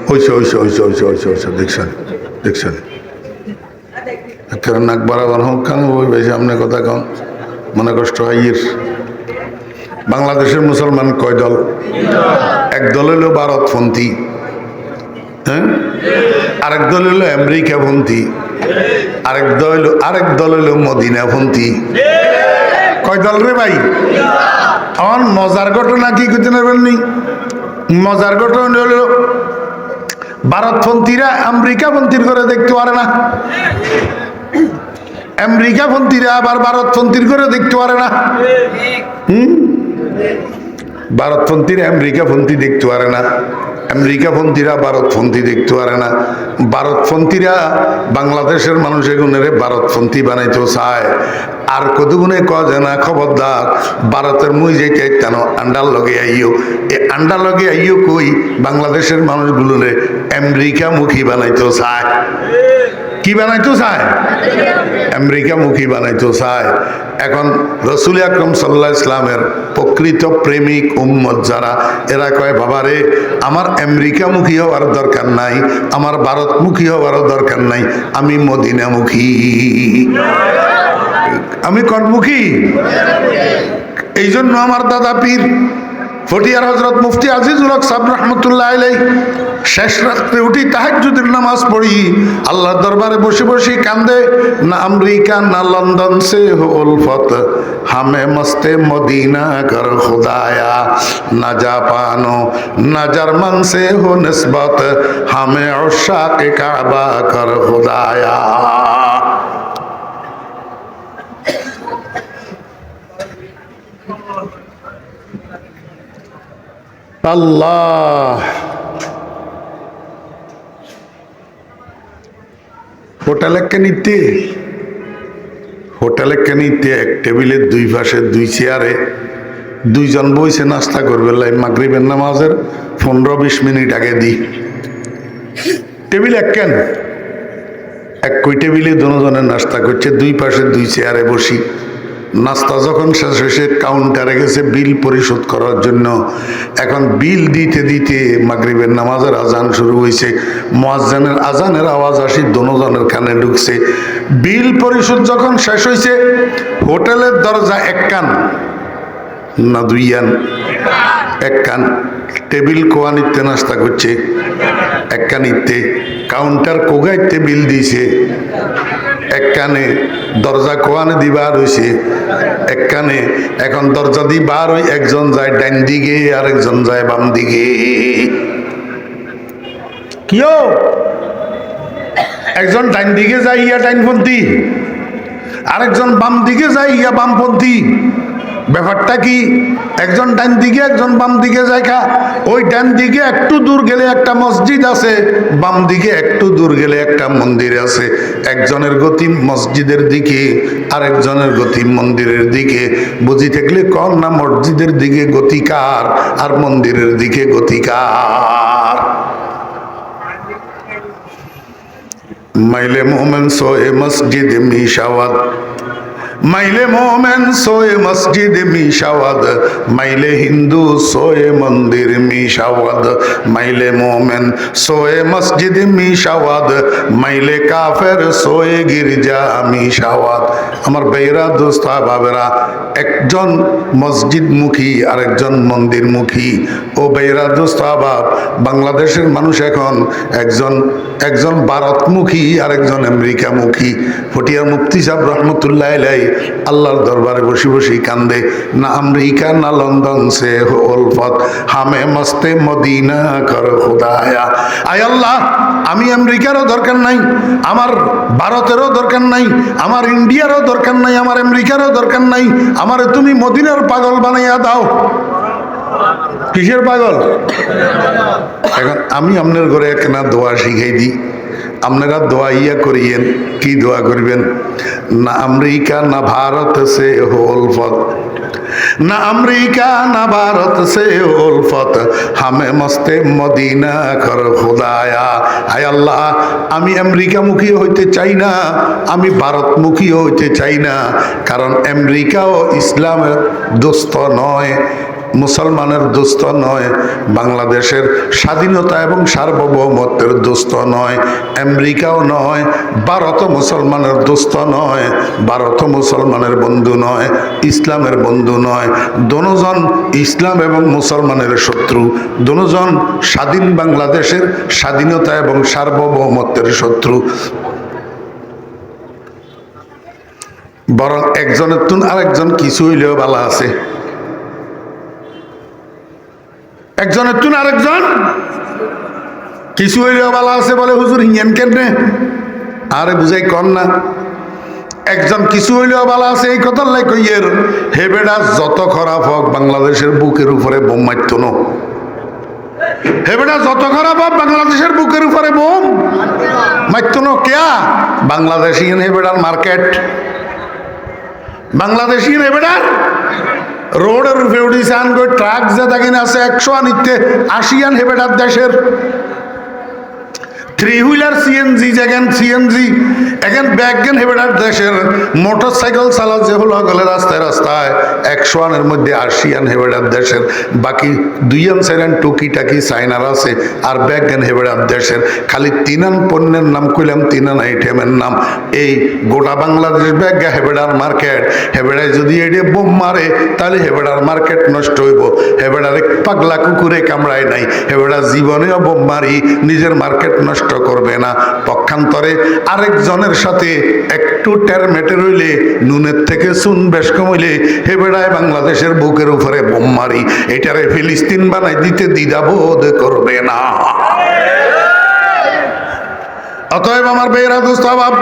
হইছে হইছে হইছে হইছে হইছে হইছে দেখছেন দেখছেন কেন নাক বরাবর হোক কেন ওই বেশি আপনি কথা কন মনে কষ্ট হয়। বাংলাদেশের মুসলমান কয় দল? এক দল হইল ভারতপন্থী, হ্যাঁ, আরেক দল হইল আমেরিকাপন্থী, আরেক দল হইল মদিনাপন্থী। কয় দল রে ভাই? এখন মজার ঘটনা কি করতে পারবেননি? মজার ঘটনা হলো ভারতপন্থীরা আমেরিকাপন্থীর করে দেখতে পারে না, আমেরিকাপন্থীরা আবার ভারতপন্থীর করে দেখতে পারে না। ভারতপন্থীরা আমেরিকাপন্থী দেখতে পারে না, আমেরিকাপন্থীরা ভারতপন্থী দেখতে পারে না। ভারতপন্থীরা বাংলাদেশের মানুষের গুণেরে ভারতপন্থী বানাইতে চায়। আর কতগুণে কয় না খবরদার ভারতের মুই যেতে কেন আন্ডার লগে আইও, এ আন্ডার লগে আইও কই বাংলাদেশের মানুষগুলোরে আমেরিকামুখী বানাইতে চায়। কি বানাইতে চায়? আমেরিকামুখী বানাইতে চায়। এখন রসুল আকরম সাল্লাল্লাহু আলাইহি ইসলামের প্রকৃত প্রেমিক উম্মত যারা, এরা কয় বাবারে আমার আমেরিকামুখী হওয়ার দরকার নাই, আমার ভারতমুখী হওয়ারও দরকার নাই, আমি মদিনামুখী। আমি কোনমুখী? এই জন্য আমার দাদা পীর ফটিয়ার হযরত মুফতি আজিজুল হক সাহেব রহমতুল্লাহ আলাইহি শেষ রাত্রে উঠি তাহাজ্জুদের নামাজ পড়ি আল্লাহর দরবারে বসে বসে কান্দে, না আমেরিকা না লন্ডন সে হো উলফত হামে মস্তে মদিনা কর খুদায়া, না জাপানো না জার্মান সে হো নিসবত হামে উশাকে কাবা কর খুদায়া। আল্লাহ হোটেলে কেনিতে এক টেবিলের দুই পাশে দুই চেয়ারে দুইজন বইছে নাস্তা করবে মাগরিবের নামাজের 15-20 মিনিট আগে দিই। টেবিল এক কেন এক কই টেবিলে দুজনে নাস্তা করছে, দুই পাশে দুই চেয়ারে বসি। নাস্তা যখন শেষ হয়েছে কাউন্টারে গেছে বিল পরিশোধ করার জন্য। এখন বিল দিতে দিতে মাগরিবের নামাজের আজান শুরু হয়েছে, মুয়াজ্জিনের আজানের আওয়াজ আসি দুজনের কানে ঢুকছে। বিল পরিশোধ যখন শেষ হয়েছে হোটেলের দরজা এক কান না দুই আন? এক কান। টেবিল কোয়ানিতে নাস্তা করছে এক কানিতে, কাউন্টার কোগাইতে বিল দিছে এক কানে, দরজা কোয়ানে দিবার হয়েছে এক কানে। এখন দরজা দি বার হই একজন যায় ডাইন দিকে আর একজন যায় বাম দিকে। কিও একজন ডাইন দিকে যায় ইয়া ডাইনপন্থী, আরেকজন বাম দিকে যায় ইয়া বামপন্থী। ব্যাপারটা কি? একজন ডান দিকে একজন বাম দিকে যায়। ওই ডান দিকে একটু দূর গেলে একটা মসজিদ আছে, বাম দিকে একটু দূর গেলে একটা মন্দির আছে। একজনের গতি মসজিদের দিকে আর একজনের গতি মন্দিরের দিকে। বুঝি থাকলে কম না মসজিদের দিকে গতিকার আর মন্দিরের দিকে গতিকার। মাইলে মোমেন সোয়ে মসজিদ মিশাওয়াত, মাইলে মোমেন সোয়ে মসজিদ মিশাওয়াদ, মাইলে হিন্দু সোয়ে মন্দির মিশাওয়াদ, মাইলে মোমেন সোয়ে মসজিদ মিশাওয়াদ, মাইলে কাফের সোয়ে গির্জা মিশাওয়াদ। আমার বেরা দোস্ত বাবেরা, একজন মসজিদমুখী আর একজন মন্দিরমুখী। ও বেরা দোস্ত বাব, বাংলাদেশের মানুষ এখন একজন ভারতমুখী আর একজন আমেরিকামুখী। ফটিয়ার মুফতি সাহেব রহমতুল্লাহ আলাইহি আল্লাহর দরবারে বসে বসে কান্দে, না আমেরিকা না লন্ডন সে হো উলফত হামে মস্তে মদিনা কর খুদায়া। আয় আল্লাহ, আমি আমেরিকারও দরকার নাই, আমার ভারতেরও দরকার নাই, আমার ইন্ডিয়ারও দরকার নাই, আমার আমেরিকারও দরকার নাই, আমার তুমি মদিনার পাগল বানাইয়া দাও। কিসের পাগল? এখন আমি আপনার ঘরে একখানা দোয়া শিখাই দিই, আপনারা দোয়া ইয়া করিয়েন। কি দোয়া করবেন? না আমেরিকা না ভারত সে হো উলফত, না আমেরিকা না ভারত সে উলফত, হামে মস্তে মদিনা কর খুদায়া। হায় আল্লাহ, আমি আমেরিকামুখী হইতে চাই না, আমি ভারতমুখী হইতে চাই না। কারণ আমেরিকাও ইসলামের দোস্ত নয়, মুসলমানের দোস্ত নয়, বাংলাদেশের স্বাধীনতা এবং সার্বভৌমত্বের দোস্ত নয়, আমেরিকাও নয়, ভারতও মুসলমানের দোস্ত নয়, ভারতও মুসলমানের বন্ধু নয়, ইসলামের বন্ধু নয়। দোনোজন ইসলাম এবং মুসলমানের শত্রু, দোনোজন স্বাধীন বাংলাদেশের স্বাধীনতা এবং সার্বভৌমত্বের শত্রু। বরং একজনের তুন আরেকজন কিছু হইলেও ভালো আছে, একজনের তুন আরেকজন কিছু হইলেও ভালো আছে। বলে হুজুর হিঙ্গেন কেনে? আরে বুঝাই কর না, একজন কিছু হইলেও ভালো আছে এই কথার লাই কইয়ের হে বেড়া যত খারাপ হোক বাংলাদেশের বুকের উপরে বোম মারত না। হে বেড়া যত খারাপ হোক বাংলাদেশের বুকের উপরে বোম মারত না। কেয়া? বাংলাদেশি হে বেড়ার মার্কেট, বাংলাদেশি হে বেড়ার রোডের উপরে উঠিছে আন গই ট্রাক যে দাগিন আছে 100 আনিতে 80 আন হেবেটার দেশের। 3 হুইলার সিএনজি যেখান সিএনজি এখন ব্যাগেন হেবেটার দেশের। মোটর সাইকেল চালা যে হলো গেলে রাস্তায় রাস্তায় 100 আনের মধ্যে 80 আন হেবেটার দেশের। বাকি 2 আন 4 আন টুকি টাকি চাইনার আছে আর ব্যাগেন হেবেটার দেশের। খালি 3 আন পণ্যের নাম কইলাম, 3 আন আইটেমের নাম। এই গোটা বাংলাদেশ ব্যাগা হেবেটার মার্কেট। হেবেটায় যদি এটি বোম মারে তাহলে হেবেটার মার্কেট নষ্ট হইব। হেবেটার এক পাগলা কুকুরে কামড়ায় নাই, হেবেটার জীবনেও বোম মারি নিজের মার্কেট নষ্ট করবে না। পক্ষান্তরে আরেকজনের সাথে একটু টেরমেটের হইলে, নুনের থেকে চুন বেশ কম হইলে হেবেটায় বাংলাদেশের বুকের উপরে বোম মারি। এটারে ফিলিস্তিন বানাই দিতে দ্বিধাবোধ করবে না। অতএব আমার বেয়েরা দোস্ত বাব,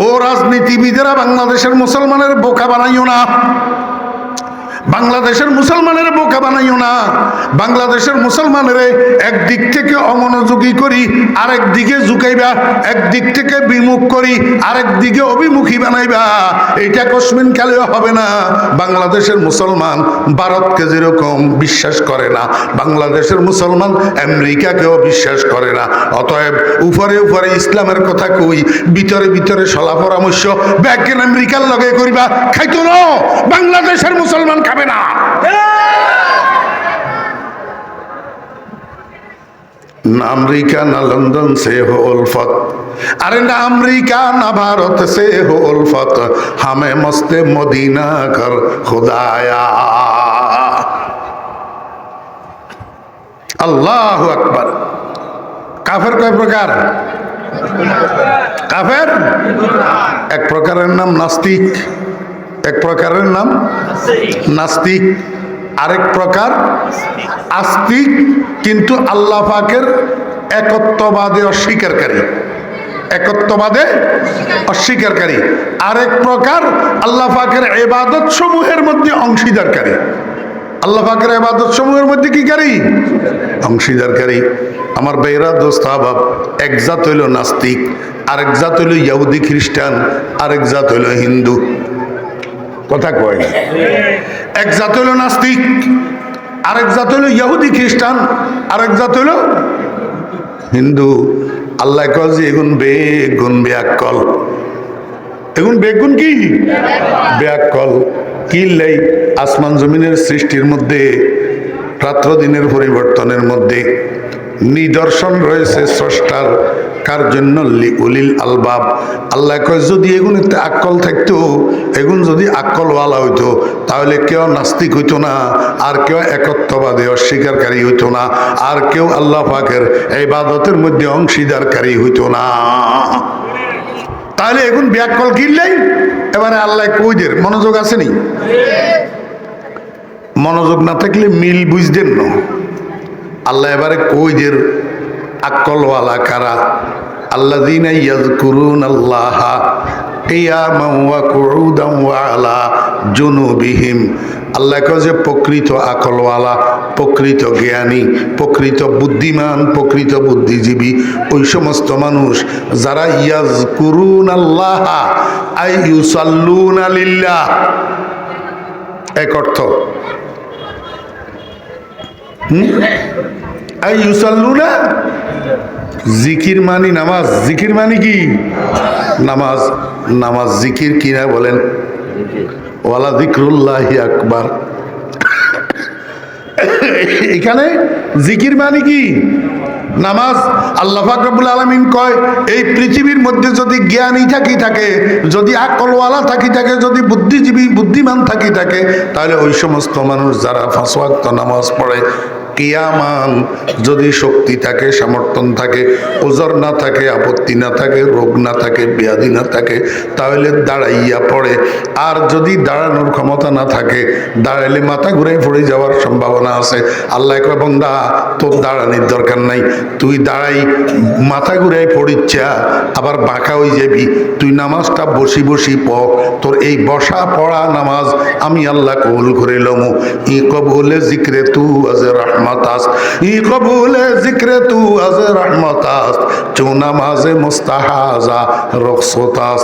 ও রাজনীতিবিদেরা বাংলাদেশের মুসলমানের বোকা বানাইও না, বাংলাদেশের মুসলমানের বোকা বানাইও না। বাংলাদেশের মুসলমানের একদিক থেকে অমনোযোগী করি, আরেক দিকে ঝুঁকাইবা, একদিক থেকে বিমুখ করি, আরেক দিকে অভিমুখী বানাইবা। এটা কসমিন কালেও হবে না। বাংলাদেশের মুসলমান ভারতকে যেরকম বিশ্বাস করে না, বাংলাদেশের মুসলমান আমেরিকাকেও বিশ্বাস করে না। অতএব উপরে উপরে ইসলামের কথা কই, ভিতরে ভিতরে সলা পরামর্শ ব্যাগেন আমেরিকার লগে করিবা, খাইতো না বাংলাদেশের মুসলমান খাবে না। না আমেরিকা না লন্ডন সে হো উলফত, अरे ना अमेरिका ना भारत से हो उल्फत, हमें मस्ते मदीना कर खुदाया। अल्लाह अकबर। काफेर कय प्रकार? काफेर एक प्रकारेर नाम नास्तिक, एक प्रकारेर नाम नास्तिक, आरेक प्रकार आस्तिक किन्तु आल्लाह पाकेर एकत्वबादे अस्वीकारकारी, একত্ববাদে অস্বীকারী। আরেক প্রকার আল্লাহ পাকের ইবাদত সমূহের মধ্যে অংশীদারকারী। আল্লাহ পাকের ইবাদত সমূহের মধ্যে কি কারী? অংশীদারকারী। আমার বেরা দোস্ত আবাব, এক জাত হইল নাস্তিক, আরেক জাত হইল ইহুদি খ্রিস্টান, আরেক জাত হইল হিন্দু। কথা কয় না? এক জাত হইল নাস্তিক, আরেক জাত হইল ইহুদি খ্রিস্টান, আরেক জাত হইল হিন্দু। আল্লাহ কয় যে এগুন বেগুন বেয়াক্কল, এগুন বেগুন কি বেয়াক্কল। কি লাই? আসমান জমিনের সৃষ্টির মধ্যে, রাত্র দিনের পরিবর্তনের মধ্যে নিদর্শন রয়েছে স্রষ্টার। কার জন্য? উলিল আলবাব। আল্লাহ কয় যদি এগুন একটা আক্কল থাকতো, এগুন যদি আক্কলওয়ালা হইতো, তাহলে কেউ নাস্তিক হইতো না, আর কেউ একত্ববাদে অস্বীকারী হইতো না, আর কেউ আল্লাহ পাকের ইবাদতের মধ্যে অংশীদারকারী হইতো না। তাহলে এখন ব্যাককল কিনলেই এবারে আল্লাহ কইদের মনোযোগ আসেনি? মনোযোগ না থাকলে মিল বুঝতেন না। আল্লাহ এবারে কইদের আক্কলওয়ালা কারা? আল্লাযীনা ইয়াযকুরুনাল্লাহা কিয়ামান ওয়া কুউদান ওয়া আলা জুনুবিহিম। আল্লাহ কয় যে প্রকৃত আকলওয়ালা, প্রকৃত জ্ঞানী, প্রকৃত বুদ্ধিমান, প্রকৃত বুদ্ধিজীবী ওই সমস্ত মানুষ যারা ইয়াজকুরুন আল্লাহ আই ইউসাল্লুনা লিল্লাহ। এক অর্থ আই ইউসাল্লুনা, জিকির মানি নামাজ, জিকির মানি কি নামাজ, নামাজ জিকির কিনা বলেন, ওয়ালা যিকরুল্লাহি আকবার। এখানে জিকির মানে কি নামাজ। আল্লাহ পাক রব্বুল আলামিন কয় এই পৃথিবীর মধ্যে যদি জ্ঞানী থাকে, যদি আকলওয়ালা থাকে, যদি বুদ্ধিজীবী বুদ্ধিমান থাকে, তাহলে ওই সমস্ত মানুষ যারা 5 ওয়াক্ত নামাজ পড়ে, কিয়ামান, যদি শক্তি থাকে, সমর্থন থাকে, ওজর না থাকে, আপত্তি না থাকে, রোগ না থাকে, ব্যাধি না থাকে, তাহলে দাঁড়াইয়া পড়ে। আর যদি দাঁড়ানোর ক্ষমতা না থাকে, দাঁড়াইলে মাথা ঘুরে পড়ে যাওয়ার সম্ভাবনা আছে। আল্লাহ কয় বান্দা তোর দাঁড়ানোর দরকার নাই, তুই দাঁড়াই মাথা ঘুরে পড়িচ্ছা আবার বাঁকা হয়ে যাবি, তুই নামাজটা বসি পড়। তোর এই বসা পড়া নামাজ আমি আল্লাহ কবুল করে লমু। ই কবুলে জিক্রে তু আজ রহমতাস, ই কবুলে জিক্রে তু আজ রহমতাস, চৌ নামাজে মুস্তাহাজা রখসতাস।